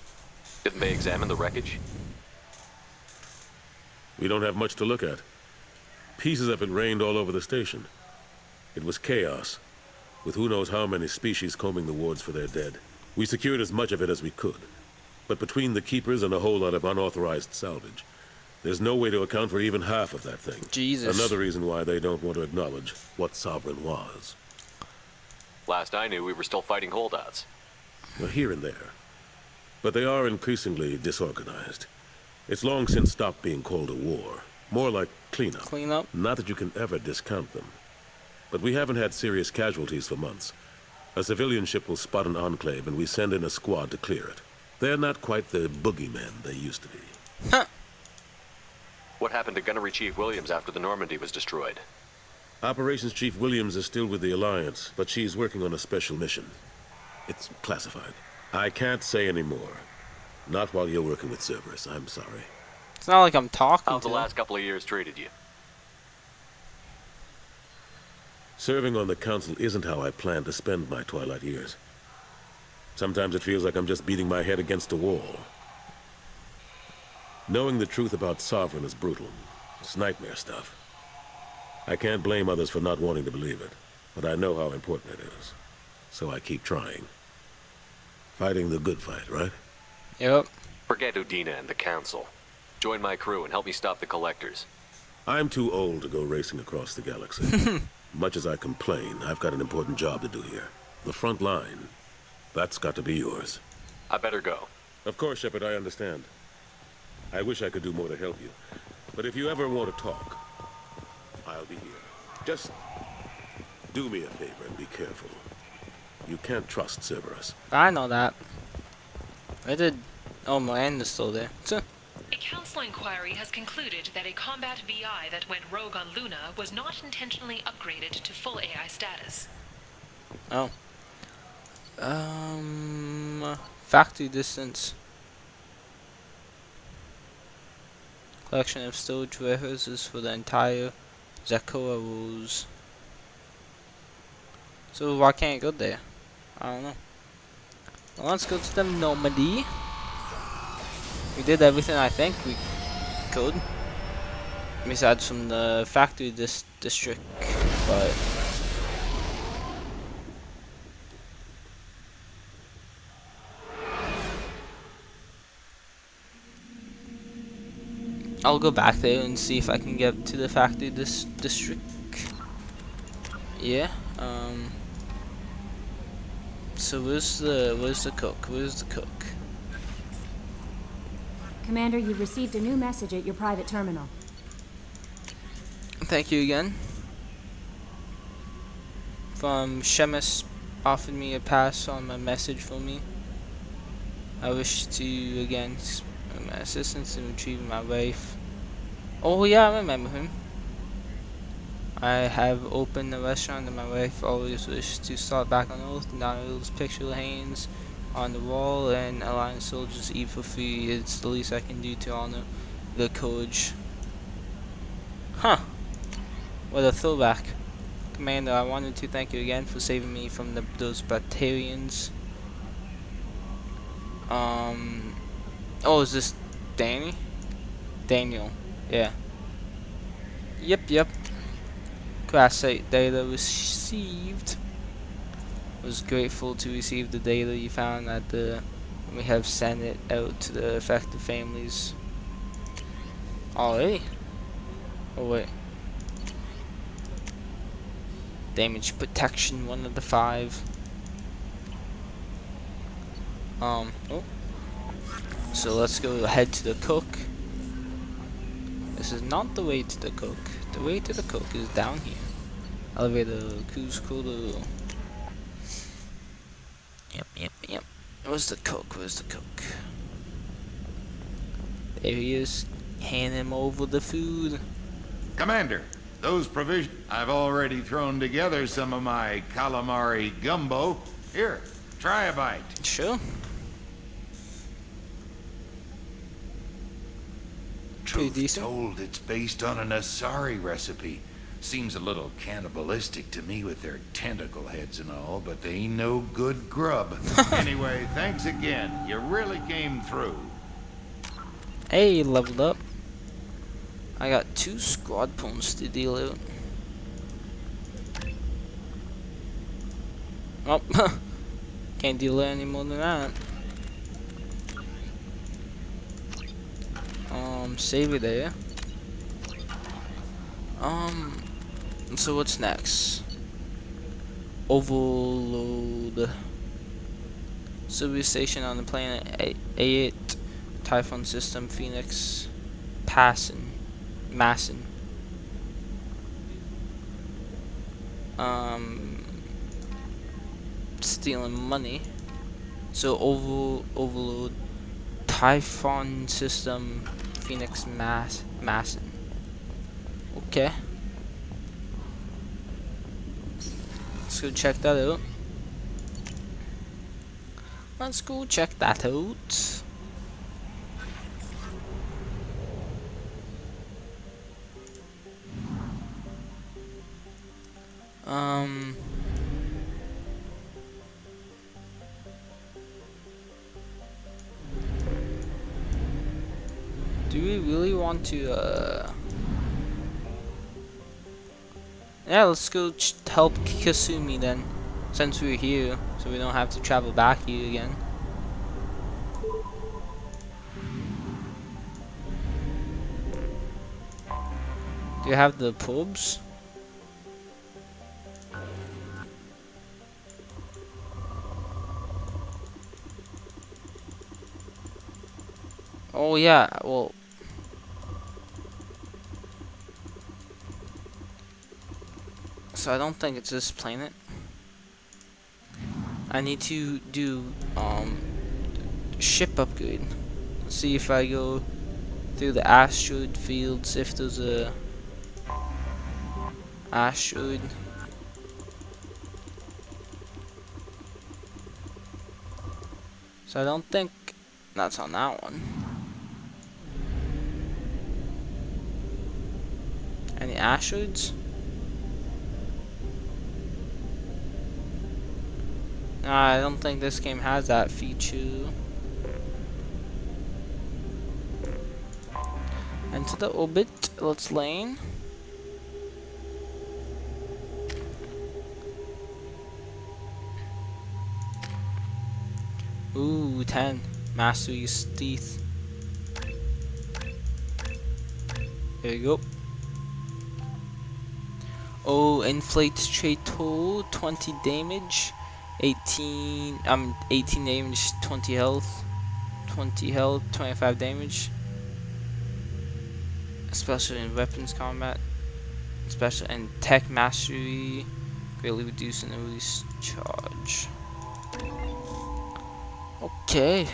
Didn't they examine the wreckage? We don't have much to look at. Pieces of it rained all over the station. It was chaos, with who knows how many species combing the wards for their dead. We secured as much of it as we could. But between the keepers and a whole lot of unauthorized salvage, there's no way to account for even half of that thing. Jesus. Another reason why they don't want to acknowledge what Sovereign was. Last I knew, we were still fighting holdouts. Well, here and there. But they are increasingly disorganized. It's long since stopped being called a war. More like cleanup. Cleanup? Not that you can ever discount them. But we haven't had serious casualties for months. A civilian ship will spot an enclave and we send in a squad to clear it. They're not quite the boogeymen they used to be. Huh. What happened to Gunnery Chief Williams after the Normandy was destroyed? Operations Chief Williams is still with the Alliance, but she's working on a special mission. It's classified. I can't say any more. Not while you're working with Cerberus, I'm sorry. It's not like I'm talking How've to the last couple of years treated you? Serving on the Council isn't how I plan to spend my twilight years. Sometimes it feels like I'm just beating my head against a wall. Knowing the truth about Sovereign is brutal. It's nightmare stuff. I can't blame others for not wanting to believe it, but I know how important it is. So I keep trying. Fighting the good fight, right? Yep. Forget Udina and the Council. Join my crew and help me stop the Collectors. I'm too old to go racing across the galaxy. Much as I complain, I've got an important job to do here. The front line. That's got to be yours. I better go. Of course, Shepard, I understand. I wish I could do more to help you. But if you ever want to talk, I'll be here. Just do me a favor and be careful. You can't trust Cerberus. I know that. I did. Oh, Miranda's still there. A council inquiry has concluded that a combat VI that went rogue on Luna was not intentionally upgraded to full AI status. Oh. Factory distance. Collection of storage warehouses for the entire Zakoa rules. So why can't I go there? I don't know. Well, let's go to the Normandy. We did everything I think we could. Besides from the factory district, but I'll go back there and see if I can get to the factory district. Yeah. So where's the cook? Where's the cook? Commander, you've received a new message at your private terminal. Thank you again. From Shemus offered me a pass on my message for me. I wish to again my assistance in retrieving my wife. Oh yeah, I remember him. I have opened the restaurant and my wife always wished to start back on Earth. Daniel's picture hangs on the wall and Alliance soldiers eat for free. It's the least I can do to honor the courage. Huh. What a throwback. Commander, I wanted to thank you again for saving me from those Batarians. Oh, is this Danny? Daniel. Yeah. Yep. Class-8 data received. Was grateful to receive the data you found at the. We have sent it out to the affected families. Already? Oh wait. Damage protection, 1 of the 5. Oh. So let's go ahead to the cook. This is not the way to the cook. The way to the cook is down here. Elevator, cruise quarter. Yep. Where's the cook? There he is. Hand him over the food. Commander, those provisions. I've already thrown together some of my calamari gumbo. Here, try a bite. Sure. Truth decent. told, it's based on an Asari recipe. Seems a little cannibalistic to me with their tentacle heads and all, but they ain't no good grub. Anyway, thanks again. You really came through. Hey, leveled up. I got 2 squad points to deal out. Oh, can't deal out any more than that. Save it there. So what's next? Overload. Civilization on the planet A8. Typhon system. Phoenix. Masson. Stealing money. So overload. Typhon system. Phoenix Masson. Okay. Let's go check that out. Let's go check that out. Do we really want to, yeah, let's go help Kasumi then, since we're here, so we don't have to travel back here again. Do you have the probes? Oh yeah, well, so I don't think it's this planet. I need to do ship upgrade. Let's see if I go through the asteroid fields, if there's a asteroid. So I don't think that's on that one. Any asteroids? Nah, I don't think this game has that feature. Enter the orbit. Let's lane. Ooh, 10. Mastery's teeth. There you go. Oh, inflate trait tool, 20 damage, 18 damage, 20 health, 25 damage. Especially in weapons combat, especially in tech mastery, greatly reducing the release charge. Okay,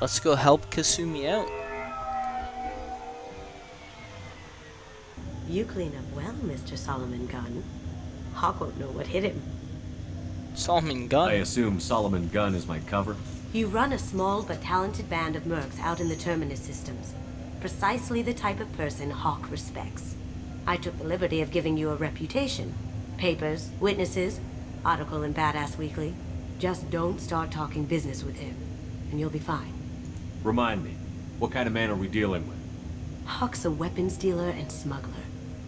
let's go help Kasumi out. You clean up well, Mr. Solomon Gunn. Hawk won't know what hit him. Solomon Gunn? I assume Solomon Gunn is my cover? You run a small but talented band of mercs out in the Terminus systems. Precisely the type of person Hawk respects. I took the liberty of giving you a reputation. Papers, witnesses, article in Badass Weekly. Just don't start talking business with him, and you'll be fine. Remind me, what kind of man are we dealing with? Hawk's a weapons dealer and smuggler.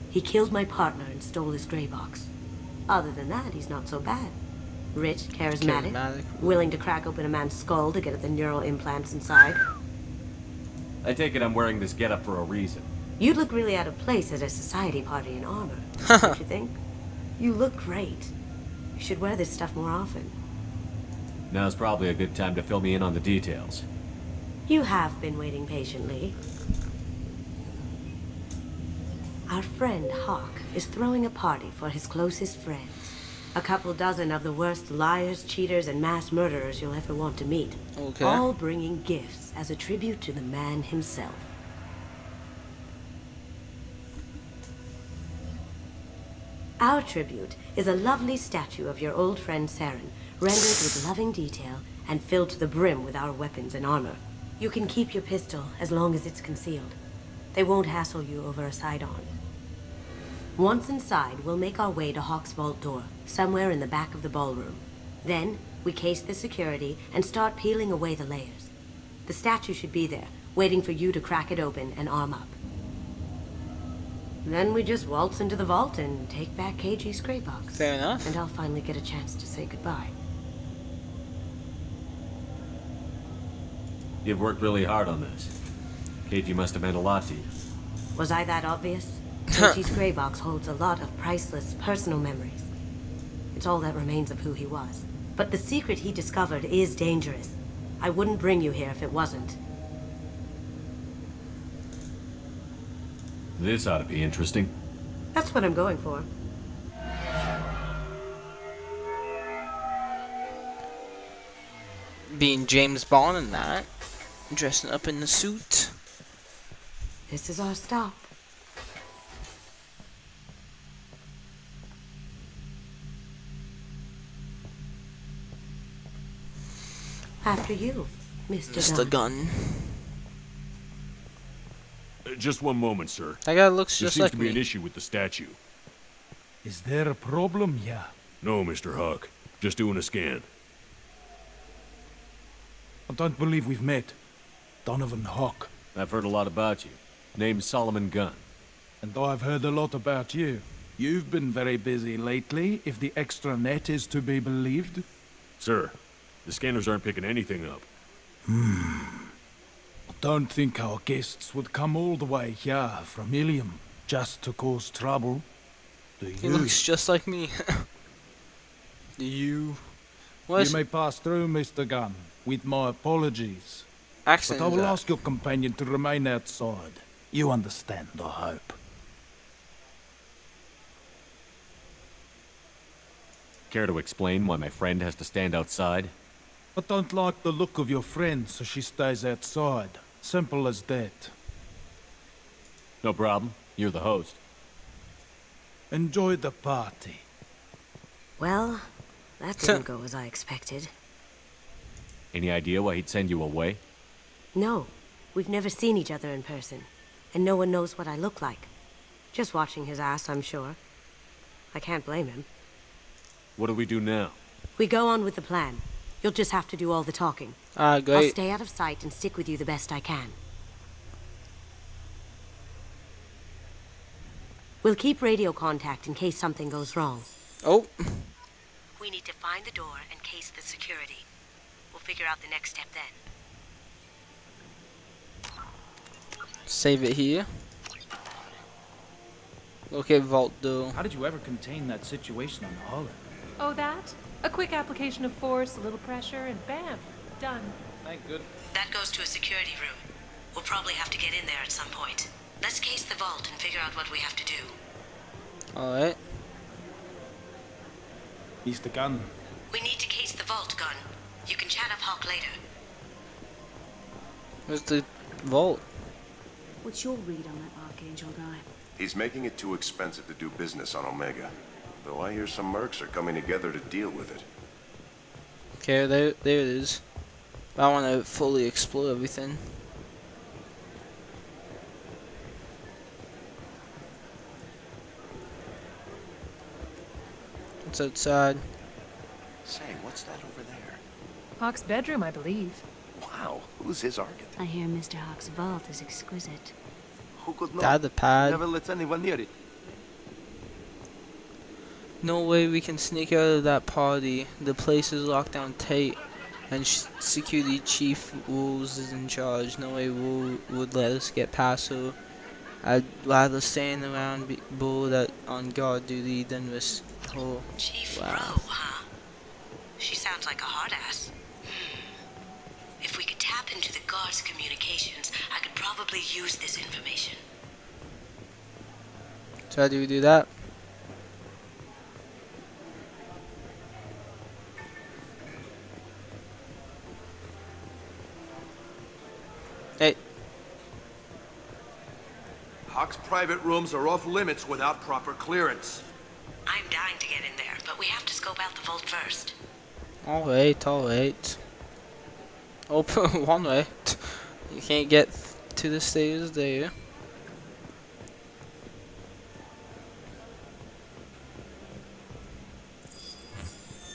He killed my partner and stole his gray box. Other than that, he's not so bad. Rich, charismatic, willing to crack open a man's skull to get at the neural implants inside. I take it I'm wearing this getup for a reason. You'd look really out of place at a society party in armor, don't you think? You look great. You should wear this stuff more often. Now's probably a good time to fill me in on the details. You have been waiting patiently. Our friend Hawk is throwing a party for his closest friends. A couple dozen of the worst liars, cheaters, and mass murderers you'll ever want to meet. Okay. All bringing gifts as a tribute to the man himself. Our tribute is a lovely statue of your old friend Saren, rendered with loving detail and filled to the brim with our weapons and armor. You can keep your pistol as long as it's concealed. They won't hassle you over a side-on. Once inside, we'll make our way to Hawk's vault door, somewhere in the back of the ballroom. Then, we case the security and start peeling away the layers. The statue should be there, waiting for you to crack it open and arm up. Then we just waltz into the vault and take back KG's gray box. Fair enough. And I'll finally get a chance to say goodbye. You've worked really hard on this. KG must have meant a lot to you. Was I that obvious? KG's gray box holds a lot of priceless personal memories. It's all that remains of who he was. But the secret he discovered is dangerous. I wouldn't bring you here if it wasn't. This ought to be interesting. That's what I'm going for. Being James Bond and that. Dressing up in the suit. This is our stop. After you, Mr. Gunn. Just one moment, sir. That guy looks there just seems like to be me. an issue with the statue. Is there a problem here? No, Mr. Huck. Just doing a scan. I don't believe we've met. Donovan Hawk. I've heard a lot about you. Name's Solomon Gunn. And I've heard a lot about you. You've been very busy lately, if the extra net is to be believed. Sir, the scanners aren't picking anything up. I don't think our guests would come all the way here from Ilium just to cause trouble. Do you? He looks just like me. Do you? What? You may pass through, Mr. Gunn, with my apologies. Accent But I is will that? ask your companion to remain outside. You understand, I hope. Care to explain why my friend has to stand outside? I don't like the look of your friend, so she stays outside. Simple as that. No problem. You're the host. Enjoy the party. Well, that didn't go as I expected. Any idea why he'd send you away? No, we've never seen each other in person, and no one knows what I look like. Just watching his ass, I'm sure. I can't blame him. What do we do now? We go on with the plan. You'll just have to do all the talking. Great. I'll stay out of sight and stick with you the best I can. We'll keep radio contact in case something goes wrong. Oh. We need to find the door and case the security. We'll figure out the next step then. Save it here. Okay, vault door. How did you ever contain that situation on Olive? Oh, that? A quick application of force, a little pressure, and bam, done. Thank goodness. That goes to a security room. We'll probably have to get in there at some point. Let's case the vault and figure out what we have to do. Alright. Mr. Gunn. We need to case the vault, Gunn. You can chat up Hawk later. Where's the vault? What's your read on that Archangel guy? He's making it too expensive to do business on Omega. Though I hear some mercs are coming together to deal with it. Okay, there it is. I want to fully explore everything. What's outside? Say, what's that over there? Hawk's bedroom, I believe. Wow, who's his architect? I hear Mr. Hawk's vault is exquisite. Who could know? Dad, the pad. Never lets anyone near it. No way we can sneak out of that party. The place is locked down tight, and security chief Wolves is in charge. No way Wolves would let us get past her. I'd rather stand around bored on guard duty than risk. Oh, Chief wow. Rowe, huh? She sounds like a hard ass. If we could tap into the guard's communications, I could probably use this information. So how do we do that? Hey. Hawk's private rooms are off limits without proper clearance. I'm dying to get in there, but we have to scope out the vault first. Alright, alright. Open one way. You can't get to the stairs there.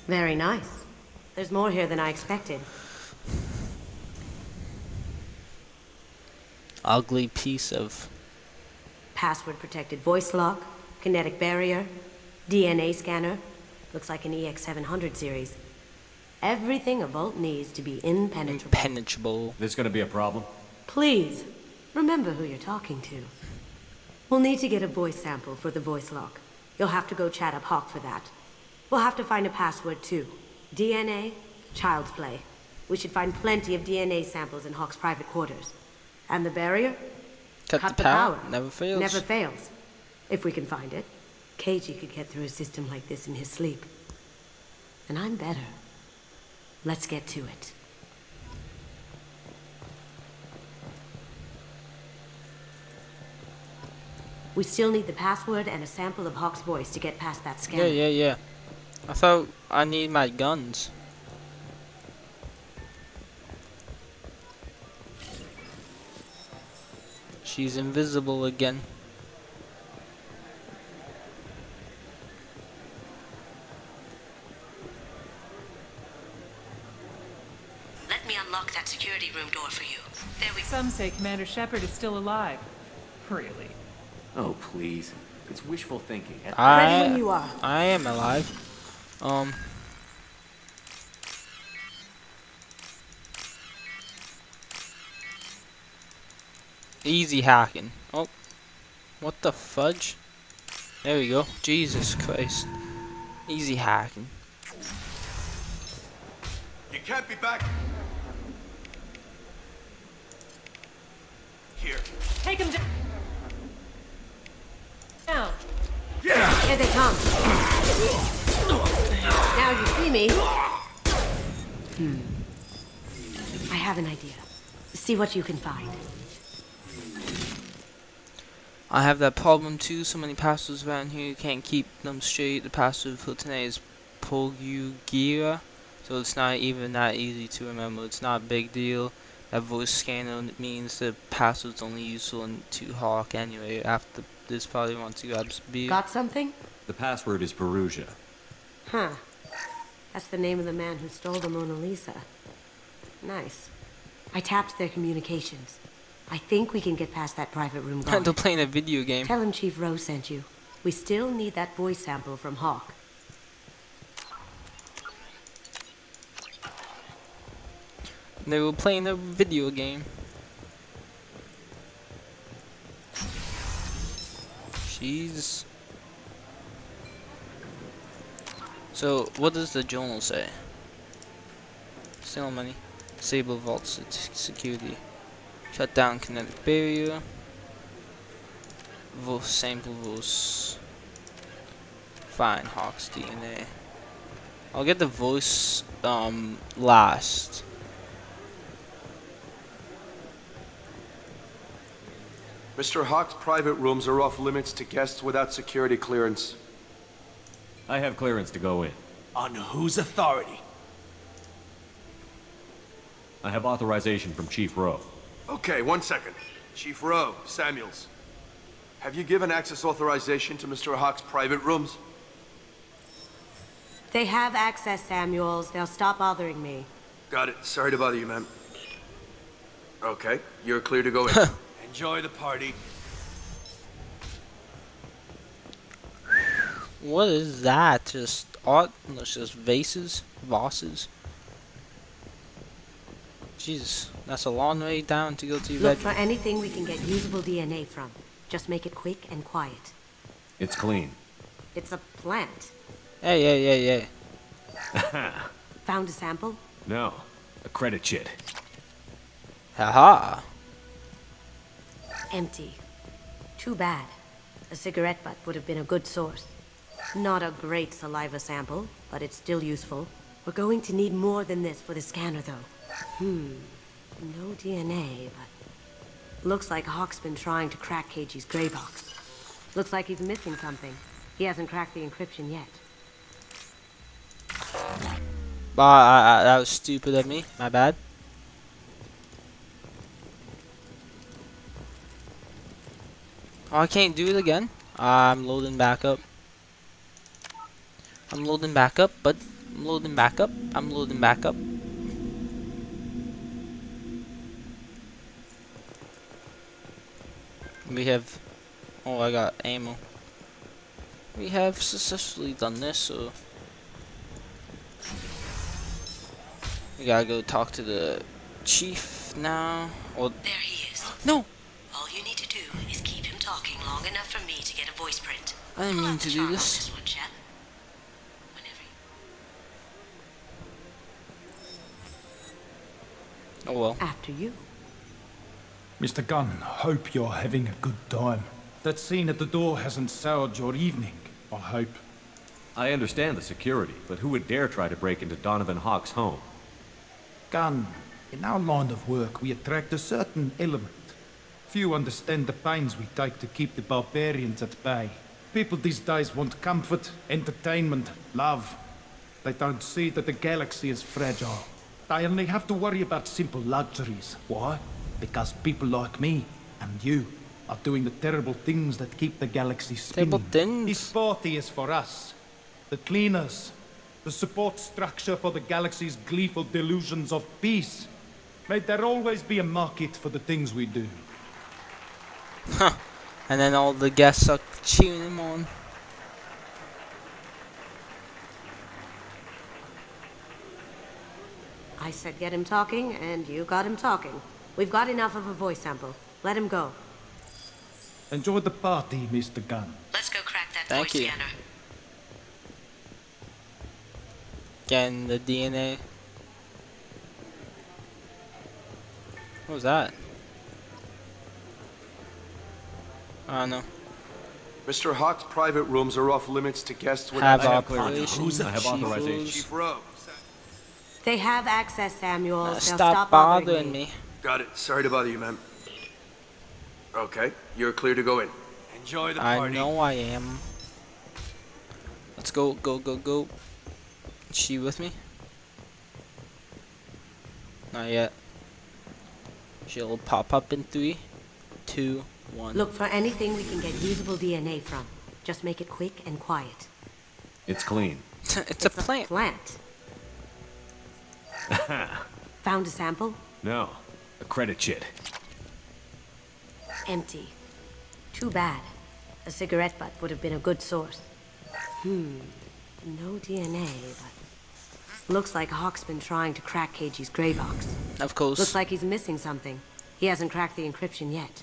Very nice. There's more here than I expected. Ugly piece of... Password-protected voice lock, kinetic barrier, DNA scanner. Looks like an EX700 series. Everything a vault needs to be impenetrable. Impenetrable. This gonna be a problem? Please, remember who you're talking to. We'll need to get a voice sample for the voice lock. You'll have to go chat up Hawk for that. We'll have to find a password too. DNA, child's play. We should find plenty of DNA samples in Hawk's private quarters. And the barrier? Cut the power. Never fails. Never fails. If we can find it. KG could get through a system like this in his sleep. And I'm better. Let's get to it. We still need the password and a sample of Hawk's voice to get past that scanner. Yeah. I thought I need my guns. She's invisible again. Let me unlock that security room door for you. There we go. Some say Commander Shepard is still alive. Really? Oh, please. It's wishful thinking. Ready when you are. I am alive. Easy hacking. Oh, what the fudge? There we go. Jesus Christ. Easy hacking. You can't be back. Here. Take him down. Yeah. Here they come. Now you see me. I have an idea. See what you can find. I have that problem too. So many passwords around here, you can't keep them straight. The password for today is Pogugira, so it's not even that easy to remember. It's not a big deal. That voice scanner means the password's only useful to Hawk anyway. After this, probably want to grab some beer. Got something? The password is Perugia. Huh. That's the name of the man who stole the Mona Lisa. Nice. I tapped their communications. I think we can get past that private room guard. They're playing a video game. Tell him Chief Rose sent you. We still need that voice sample from Hawk. They were playing a video game. Jeez. So, what does the journal say? Steal money. Disable vault security. Shut down kinetic barrier. Voice sample voice. Find Hawk's DNA. I'll get the voice last. Mr. Hawk's private rooms are off limits to guests without security clearance. I have clearance to go in. On whose authority? I have authorization from Chief Rowe. Okay, 1 second. Chief Rowe, Samuels. Have you given access authorization to Mr. Hawk's private rooms? They have access, Samuels. They'll stop bothering me. Got it. Sorry to bother you, ma'am. Okay, you're clear to go in. Enjoy the party. What is that? Just art? No, it's just vases? Vases? Jesus, that's a long way down to go to your Look bedroom. for anything we can get usable DNA from. Just make it quick and quiet. It's clean. It's a plant. Hey. Found a sample? No. A credit chit. Haha. Empty. Too bad. A cigarette butt would have been a good source. Not a great saliva sample, but it's still useful. We're going to need more than this for the scanner, though. No DNA, but... Looks like Hawk's been trying to crack KG's gray box. Looks like he's missing something. He hasn't cracked the encryption yet. That was stupid of me. My bad. Oh, I can't do it again. I'm loading back up. I'm loading back up, but I'm loading back up. I'm loading back up. We have. Oh, I got ammo. We have successfully done this, so we gotta go talk to the chief now. Or there he is. No. All you need to do is keep him talking long enough for me to get a voice print. I didn't mean to do this. Oh well. After you. Mr. Gunn, hope you're having a good time. That scene at the door hasn't soured your evening, I hope. I understand the security, but who would dare try to break into Donovan Hawk's home? Gunn, in our line of work, we attract a certain element. Few understand the pains we take to keep the barbarians at bay. People these days want comfort, entertainment, love. They don't see that the galaxy is fragile. They only have to worry about simple luxuries. Why? Because people like me and you are doing the terrible things that keep the galaxy spinning. Terrible things? This party is for us, the cleaners, the support structure for the galaxy's gleeful delusions of peace. May there always be a market for the things we do. Huh. And then all the guests are cheering him on. I said get him talking, and you got him talking. We've got enough of a voice sample. Let him go. Enjoy the party, Mr. Gunn. Let's go crack that Thank voice you. scanner. Getting the DNA. What was that? I don't know. Mr. Hawk's private rooms are off limits to guests with Have Who's I have authorization. Chief Rowe. They have access, Samuel. They'll Stop bothering me. Got it. Sorry to bother you, ma'am. Okay, you're clear to go in. Enjoy the I party. know I am. Let's go, go, go, go. Is she with me? Not yet. She'll pop up in 3, 2, 1. Look for anything we can get usable DNA from. Just make it quick and quiet. It's clean. It's a plant. Plant. Found a sample? No, a credit chit. Empty. Too bad. A cigarette butt would have been a good source. No DNA, but... Looks like Hawk's been trying to crack KG's gray box. Of course. Looks like he's missing something. He hasn't cracked the encryption yet.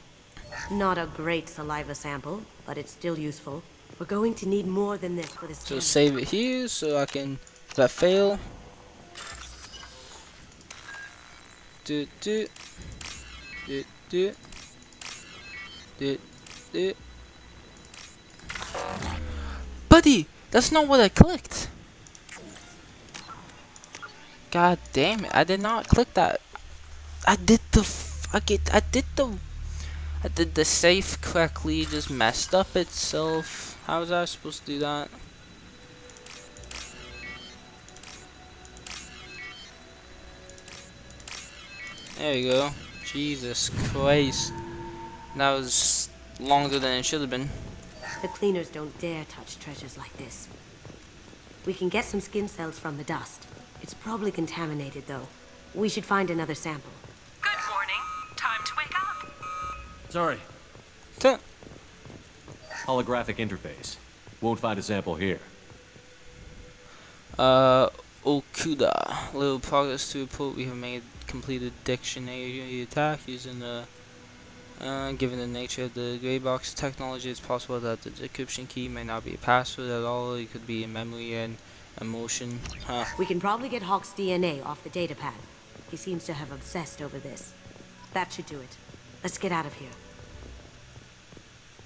Not a great saliva sample, but it's still useful. We're going to need more than this for this So channel. save it here so I can... Does that fail? Do. Buddy, that's not what I clicked. God damn it! I did not click that. I did the I did the safe correctly. It just messed up itself. How was I supposed to do that? There you go. Jesus Christ. That was longer than it should have been. The cleaners don't dare touch treasures like this. We can get some skin cells from the dust. It's probably contaminated, though. We should find another sample. Good morning. Time to wake up. Sorry. Holographic interface. Won't find a sample here. Okuda. Little progress to report. We have made completed dictionary attack using the given the nature of the gray box technology, it's possible that the decryption key may not be a password at all. It could be a memory and emotion. Huh. We can probably get Hawk's DNA off the datapad. He seems to have obsessed over this. That should do it. Let's get out of here.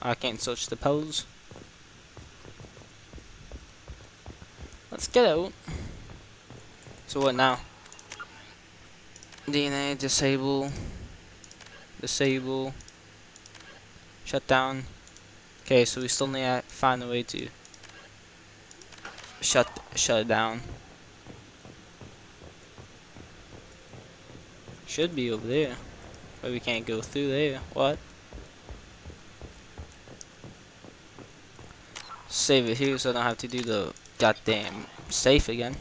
I can't search the pose. Let's get out. So what now? DNA disable. Disable. Shut down. Okay, so we still need to find a way to shut it down. Should be over there. But we can't go through there. What? save it here so I don't have to do the goddamn safe again.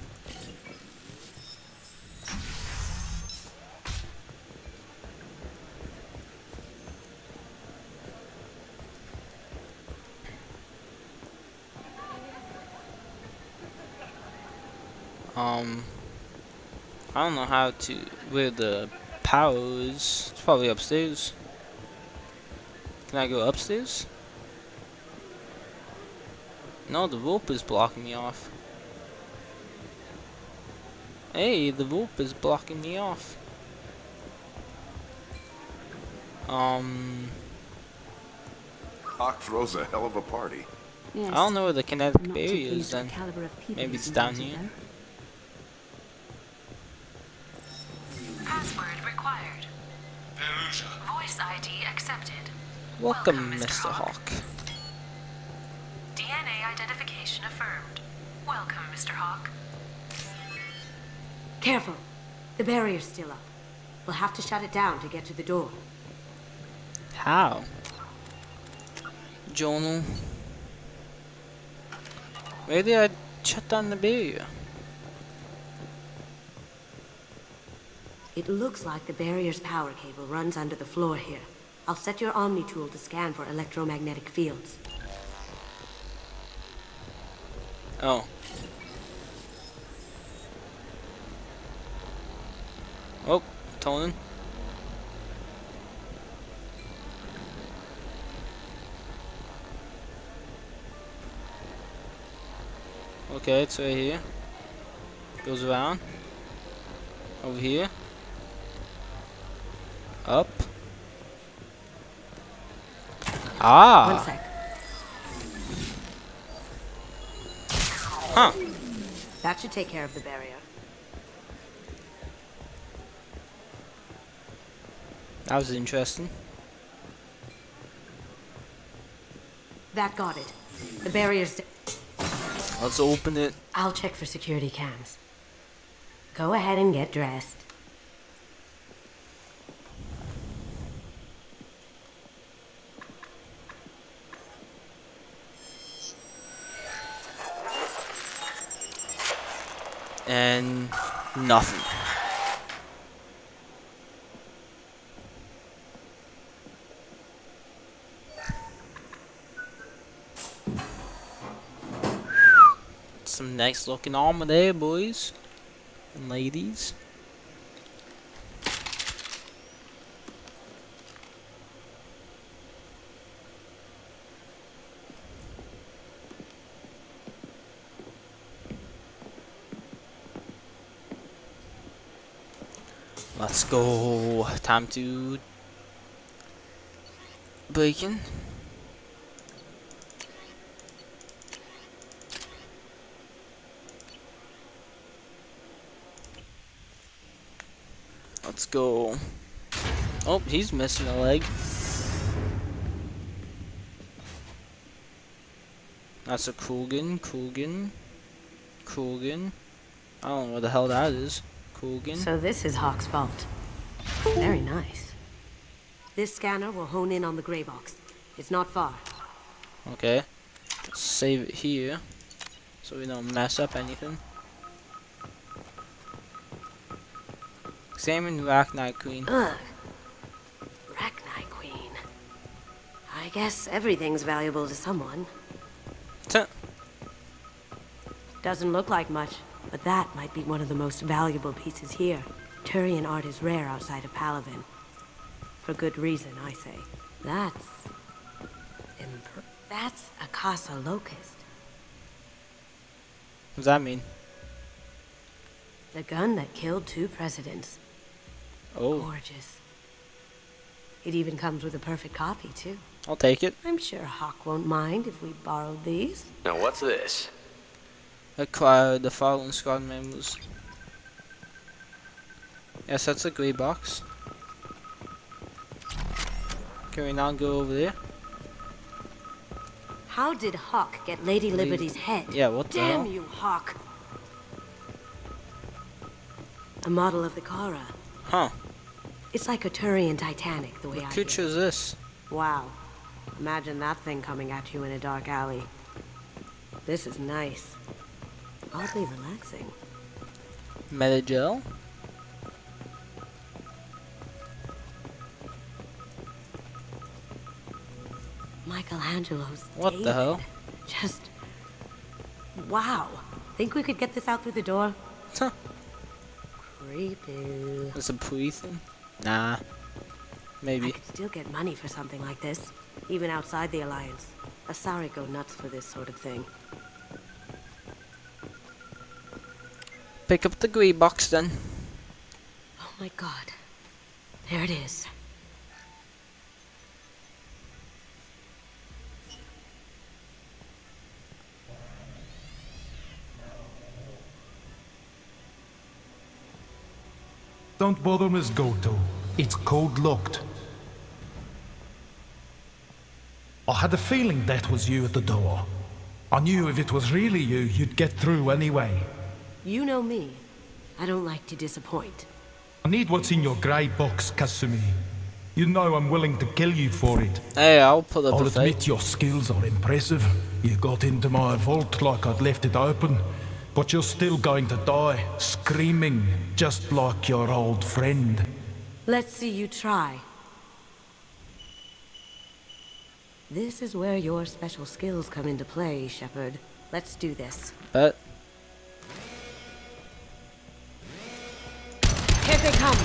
I don't know where the power is. It's probably upstairs. Can I go upstairs? No, the rope is blocking me off. Hey, the rope is blocking me off. Hawk throws a hell of a party. Yes. I don't know where the kinetic Not too barrier pleased is with then. the caliber of people Maybe he's it's down invited, here. Password required. Voice ID accepted. Welcome, Mr. Hawk. DNA identification affirmed. Welcome, Mr. Hawk. Careful. The barrier's still up. We'll have to shut it down to get to the door. How? Journal. Where did I shut down the barrier? It looks like the barrier's power cable runs under the floor here. I'll set your Omni tool to scan for electromagnetic fields. Oh. Oh, Tonin. Okay, it's right here. Goes around. Over here. Up. Ah. One sec. Huh. That should take care of the barrier. That was interesting. That got it. The barrier's... Let's open it. I'll check for security cams. Go ahead and get dressed. And nothing. Some nice looking armor there, boys and ladies. Let's go. Time to break in. Let's go. Oh, he's missing a leg. That's a Krogan. I don't know what the hell that is. Krogan. So this is Hawk's vault. Very nice. This scanner will hone in on the gray box. It's not far. Okay. Let's save it here so we don't mess up anything. Examine Rachni Queen. Ugh. Rachni Queen. I guess everything's valuable to someone. Doesn't look like much, but that might be one of the most valuable pieces here. Turian art is rare outside of Palavin. For good reason, I say. That's a Casa Locust. What does that mean? The gun that killed 2 presidents. Oh. Gorgeous. It even comes with a perfect copy, too. I'll take it. I'm sure Hawk won't mind if we borrowed these. Now what's this? Acquire the following squad members. Yes, that's a grey box. Can we now go over there? How did Hawk get Lady Liberty's head? Yeah, what the hell? Damn you, Hawk. A model of the Kara. Huh. It's like a Turian Titanic, the way I What hear creature it. is this? Wow. Imagine that thing coming at you in a dark alley. This is nice. Oddly relaxing. Metagel? Michelangelo's What David. the hell? Just... wow. Think we could get this out through the door? Huh. Creepy. It's a pre thing? Nah. Maybe. I could still get money for something like this, even outside the Alliance. Asari go nuts for this sort of thing. Pick up the green box then. Oh my god. There it is. Don't bother, Miss Goto. It's code locked. I had a feeling that was you at the door. I knew if it was really you, you'd get through anyway. You know me. I don't like to disappoint. I need what's in your grey box, Kasumi. You know I'm willing to kill you for it. Hey, I'll put up I'll a fight. admit your skills are impressive. You got into my vault like I'd left it open. But you're still going to die, screaming, just like your old friend. Let's see you try. This is where your special skills come into play, Shepard. Let's do this. Bet. Here they come.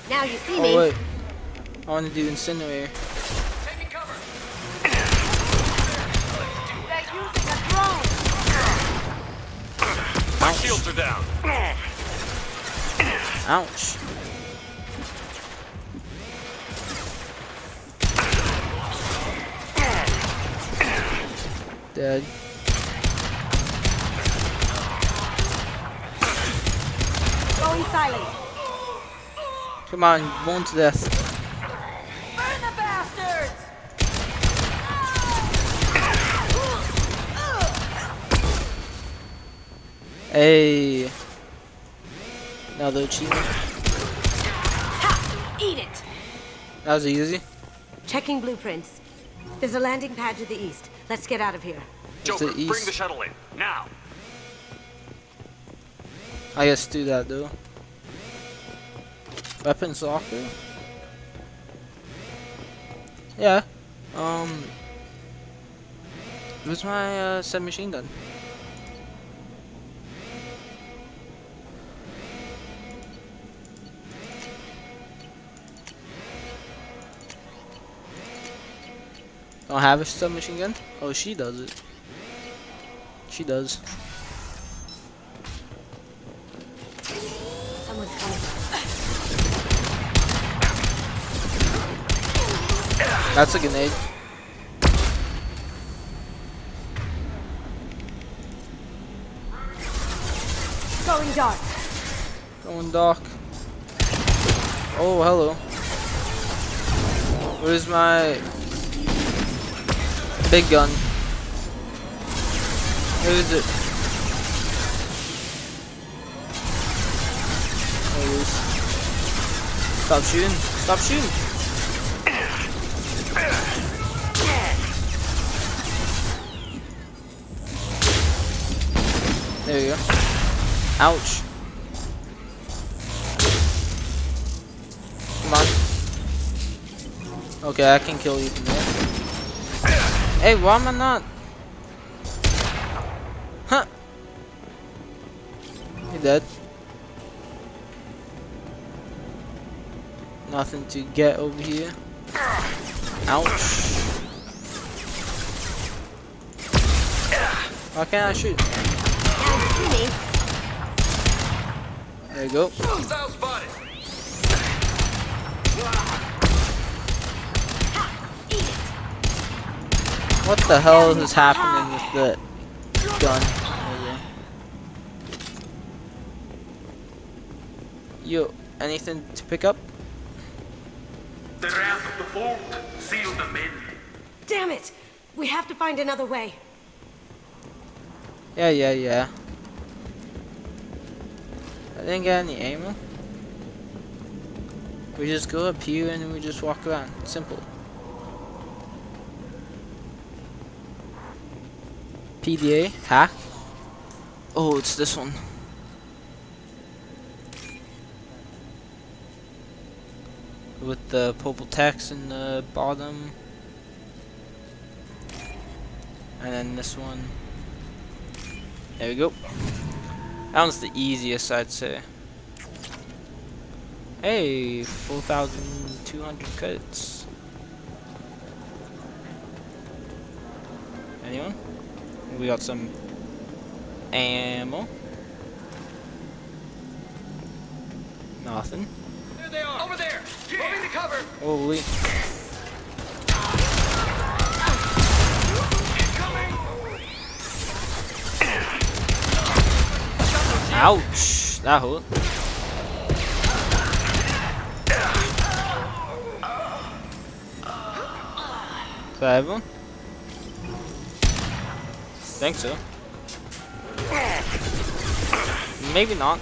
Now you see me. Oh wait. I want to do incinerator. My shields are down. Ouch. Dead. Going silent. Come on, burn to death. Burn the bastards! Hey. Another achievement. Ha! Eat it! That was easy. Checking blueprints. There's a landing pad to the east. Let's get out of here. Joker, the bring east. the shuttle in, now. I guess do that though. Weapons locker. Yeah. Where's my submachine gun? Don't have a submachine gun? Oh, she does it. She does. Someone's coming. That's a grenade. Going dark. Going dark. Oh, hello. Where's my big gun? Where is it? There it is. Stop shooting. Stop shooting. There you go. Ouch. Come on. Okay, I can kill you from there. Hey, why am I not? Huh. You're dead. Nothing to get over here. Ouch. Why can't I shoot? There you go. What the hell is happening with the gun? Yo, anything to pick up? The ramp of the vault. Seal them in. Damn it! We have to find another way. Yeah. I didn't get any ammo. We just go up here and we just walk around. Simple. PDA hack. Oh, it's this one. With the purple text in the bottom. And then this one. There we go. That one's the easiest, I'd say. Hey, 4,200 credits. Anyone? We got some ammo. Nothing. There they are! Over there! Moving to cover! Holy. Ouch! That hurt. Is that everyone? Think so. Maybe not.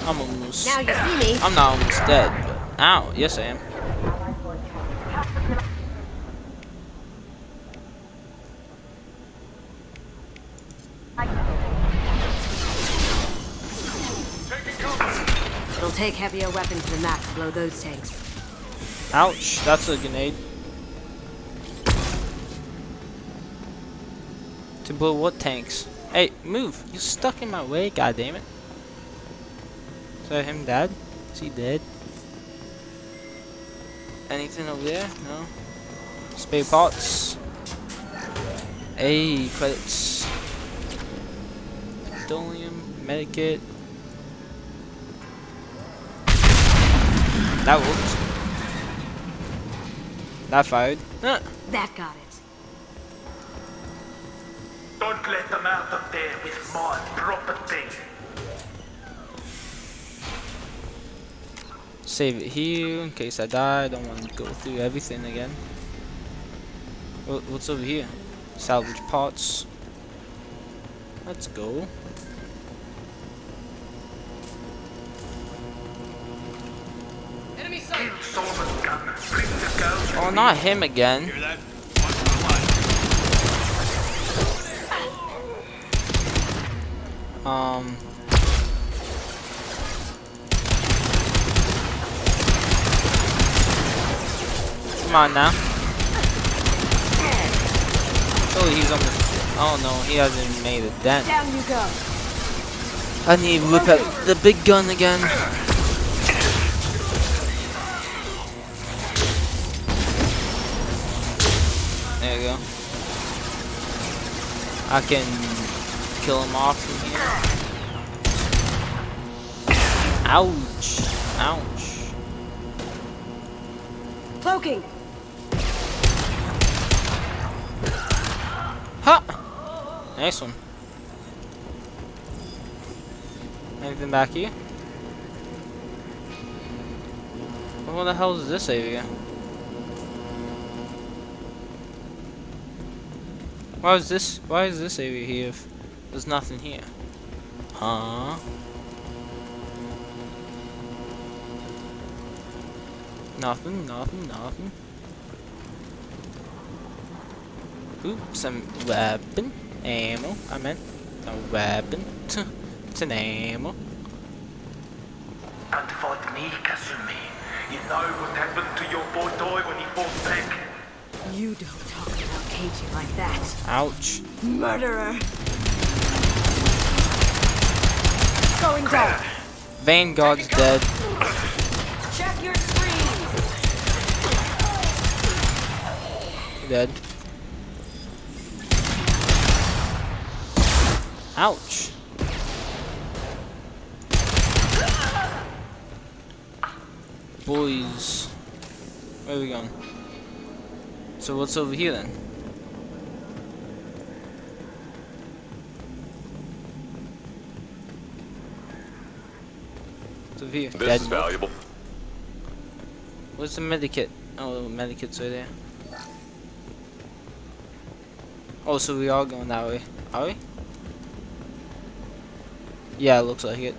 I'm almost. Now you see me. I'm not almost dead, but ow, yes I am. It'll take heavier weapons than that to blow those tanks. Ouch, that's a grenade. To blow what tanks? Hey, move! You're stuck in my way, goddammit. Is that him dead? Is he dead? Anything over there? No? Spare parts. Hey, credits. Petroleum, medikit. That worked. That fired. Huh. That got it. Don't let them out of there with more property. Save it here in case I die. I don't want to go through everything again. What's over here? Salvage parts. Let's go. Enemy sight! Oh, not him again. Come on now. Surely he's on the. Oh no, he hasn't made a dent. Down you go. I need to whip out the big gun again. There you go. I can kill him off from here. Ouch. Ouch. Cloaking. Ha! Nice one. Anything back here? What the hell is this area? Why is this area here if there's nothing here? Huh? Nothing. Oops, some weapon. Ammo. I meant a weapon. It's an ammo. And fight me, Kasumi. You know what happened to your boy Toy when he fought back. You don't talk about Keiji like that. Ouch. Murderer. Going down. Vanguard's dead. Check your screens. Dead. Ouch. Boys. Where are we going? So what's over here then? What's over here? This is valuable. Where's the medikit? Oh, the medikit's right there. Oh, so we are going that way. Are we? Yeah, it looks like it.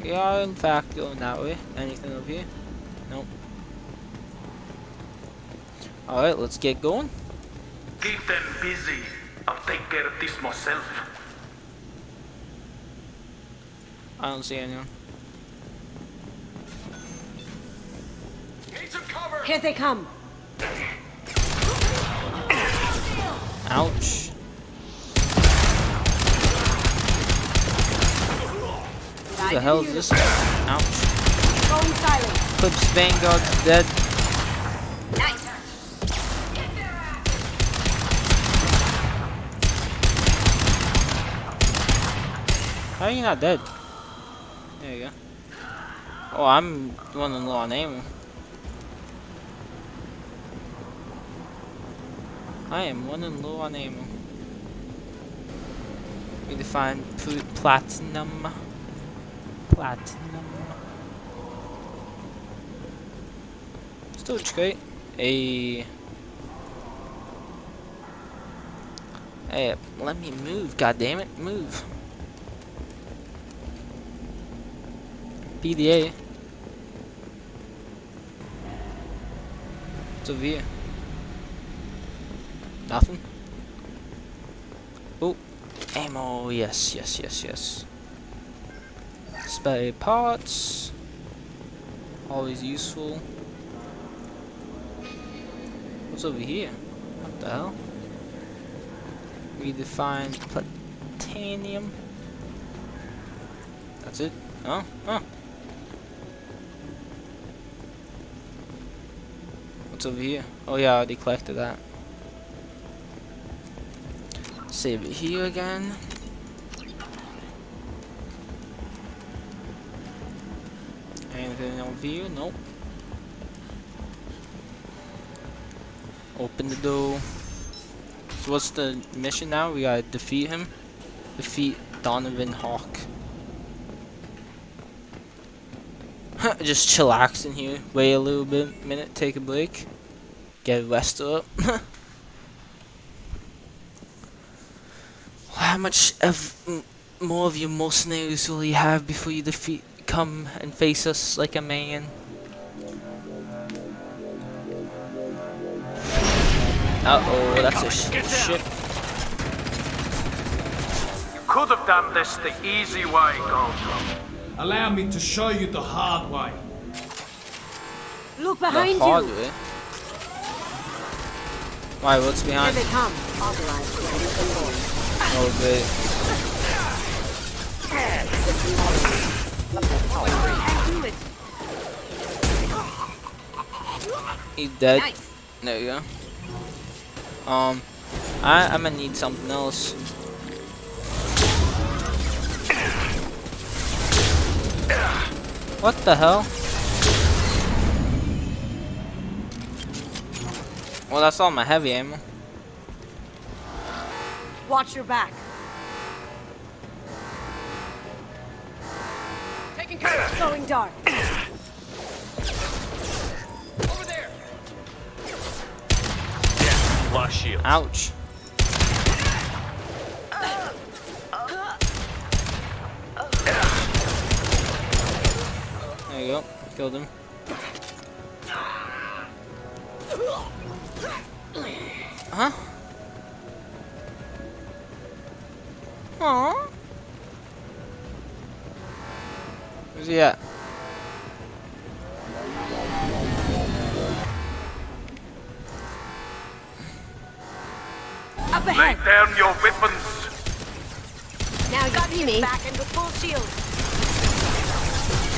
We are in fact going that way. Anything over here? Nope. Alright, let's get going. Keep them busy. I'll take care of this myself. I don't see anyone. Need some cover! Here they come. Ouch. Who the hell is this guy? Ouch. Going silent. Clips Vanguard's dead. Nice. How are you not dead? There you go. Oh, I'm running low on ammo. I am running low on ammo. We define platinum. Platinum. Storage crate. Hey, let me move, goddammit, move. PDA. What's over here? Nothing. Oh, ammo. Yes, yes, yes, yes. Spare parts. Always useful. What's over here? What the hell? Redefined platinum. That's it? Oh, oh. What's over here? Oh yeah, I already collected that. Save it here again. Anything over here? Nope. Open the door. So what's the mission now? We gotta defeat him. Defeat Donovan Hawk. Just chillax in here. Wait a little minute. Take a break. Get rested up. How much more of your mercenaries will you have before you come and face us like a man? Uh-oh, that's a ship. You could have done this the easy way, Goldrum. Allow me to show you the hard way. Look behind The hard you. way? Why, what's behind? Here they come. Authorized to ready for board. Oh, great. Do it. He's dead. Nice. There you go. I'm gonna need something else. What the hell? Well, that's all my heavy ammo. Watch your back. Taking cover! Going dark. Over there! Lost shields. Ouch. There you go. Killed him. Huh? Aww. Where's he at? Up Lay ahead. down your weapons. Now you see me. Back and with full shield.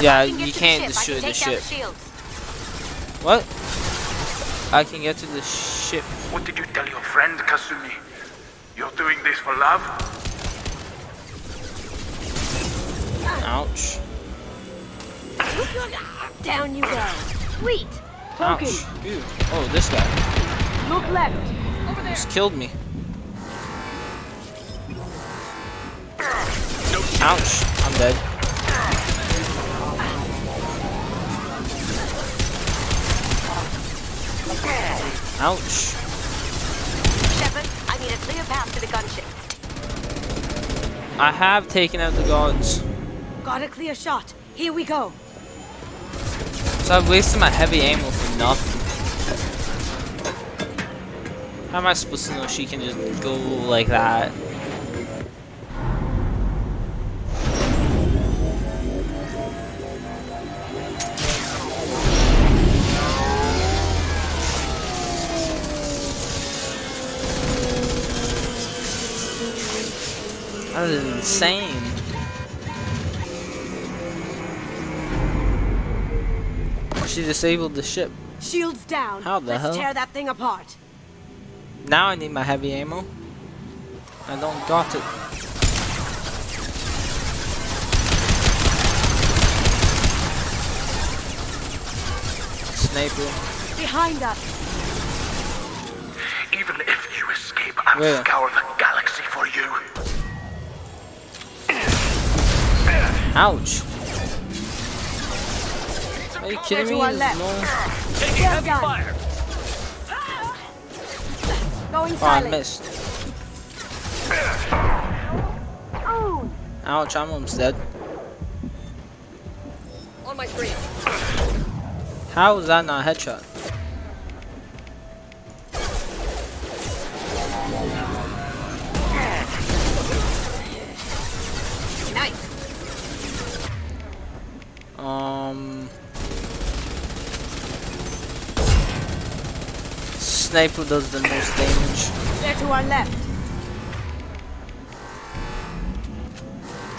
Yeah, I can get you to can't the ship. destroy I can the take down ship. the shields. What? I can get to the ship. What did you tell your friend, Kasumi? You're doing this for love? Ouch. Down you go. Sweet. Ouch. Ew. Oh, this guy. Look left. Over there! Just killed me. Ouch. I'm dead. Ouch. Shepard, I need a clear path to the gunship. I have taken out the guards. Got a clear shot. Here we go. So I've wasted my heavy ammo for nothing. How am I supposed to know she can just go like that? That is insane. She disabled the ship. Shields down. How the hell? Let's tear that thing apart. Now I need my heavy ammo. I don't got it. Sniper. Behind us. Even if you escape, I'll scour the galaxy for you. Ouch. Are you kidding me? Well done. Going Oh, I silent. missed. Ouch, I'm almost dead. On my screen. How is that not a headshot? Nice. Sniper does the most damage. They're to our left.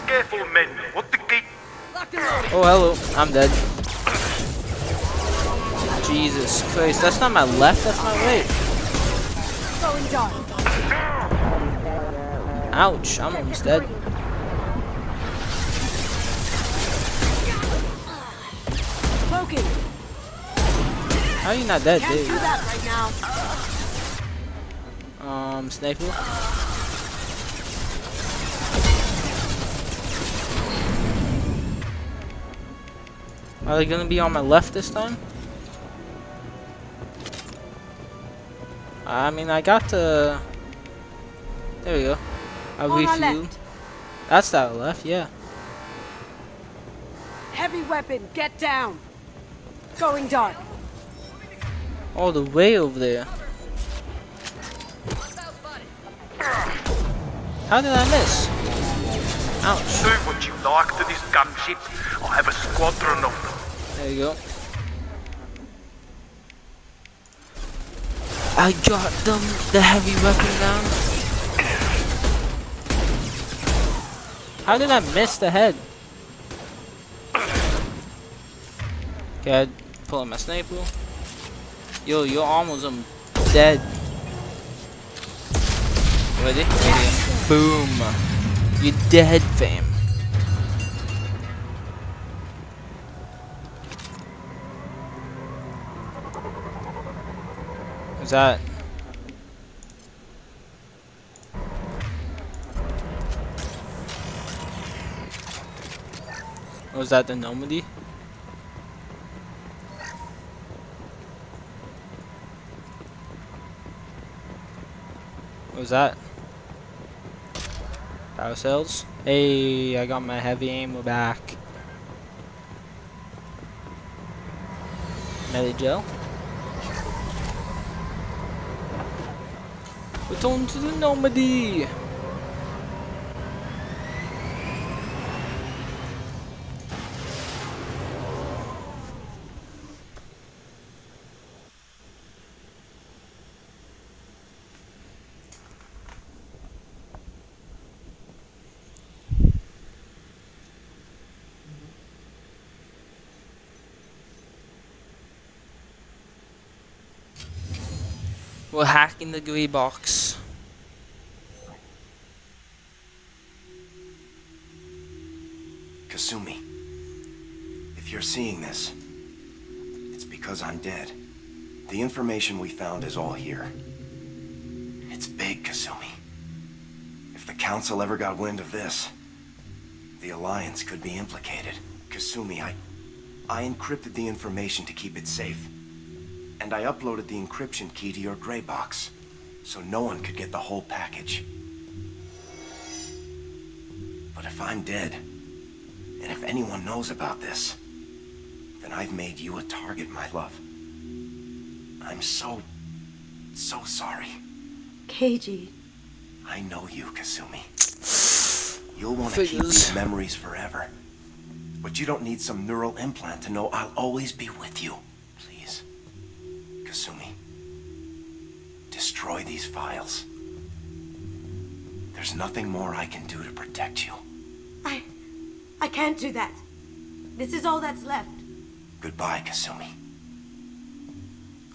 Careful, men. What the gate? Oh, hello. I'm dead. Jesus Christ. That's not my left, that's my right. Going dark. Ouch. I'm almost dead. Smoking. How are you not dead, Can't dude? do that right now. Sniper. Are they gonna be on my left this time? I mean, I got the... There we go. I refueled. That's that left, yeah. Heavy weapon, get down. Going dark. All the way over there. How did I miss? Ouch. Do what you like to this gunship. I have a squadron of them. There you go. I got them, the heavy weapon down. How did I miss the head? Okay, I pull out my sniper. Yo, you're almost dead. Ready? Ready. Boom. You're dead, fam. What's that? Was that the Normandy? What was that? Power cells? Hey, I got my heavy ammo back. Melee gel. Return to the Normandy! We're hacking the grey box. Kasumi, if you're seeing this, it's because I'm dead. The information we found is all here. It's big, Kasumi. If the Council ever got wind of this, the Alliance could be implicated. Kasumi, I encrypted the information to keep it safe. And I uploaded the encryption key to your gray box, so no one could get the whole package. But if I'm dead, And if anyone knows about this, then I've made you a target, my love. I'm so sorry. Keiji. I know you, Kasumi. You'll want to keep these memories forever. But you don't need some neural implant to know I'll always be with you. Please, Kasumi, destroy these files. There's nothing more I can do to protect you. I can't do that. This is all that's left. Goodbye, Kasumi.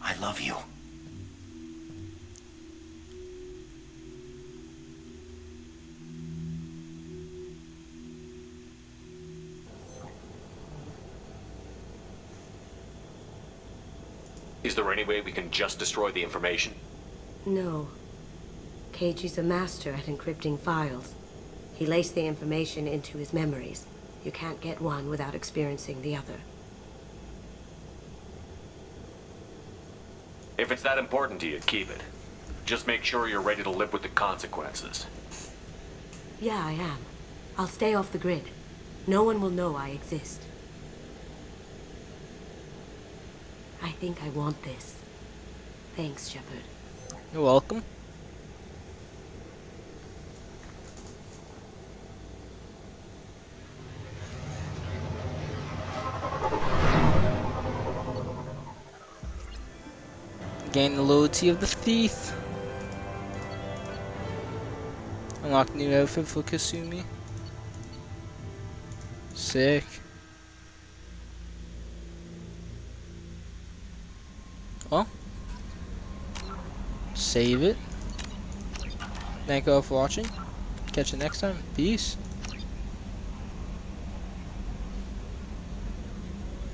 I love you. Is there any way we can just destroy the information? No. Keiji's a master at encrypting files. He laced the information into his memories. You can't get one without experiencing the other. If it's that important to you, keep it. Just make sure you're ready to live with the consequences. Yeah, I am. I'll stay off the grid. No one will know I exist. I think I want this. Thanks, Shepard. You're welcome. Gain the loyalty of the thief. Unlock new outfit for Kasumi. Sick. Well, save it. Thank you all for watching. Catch you next time. Peace.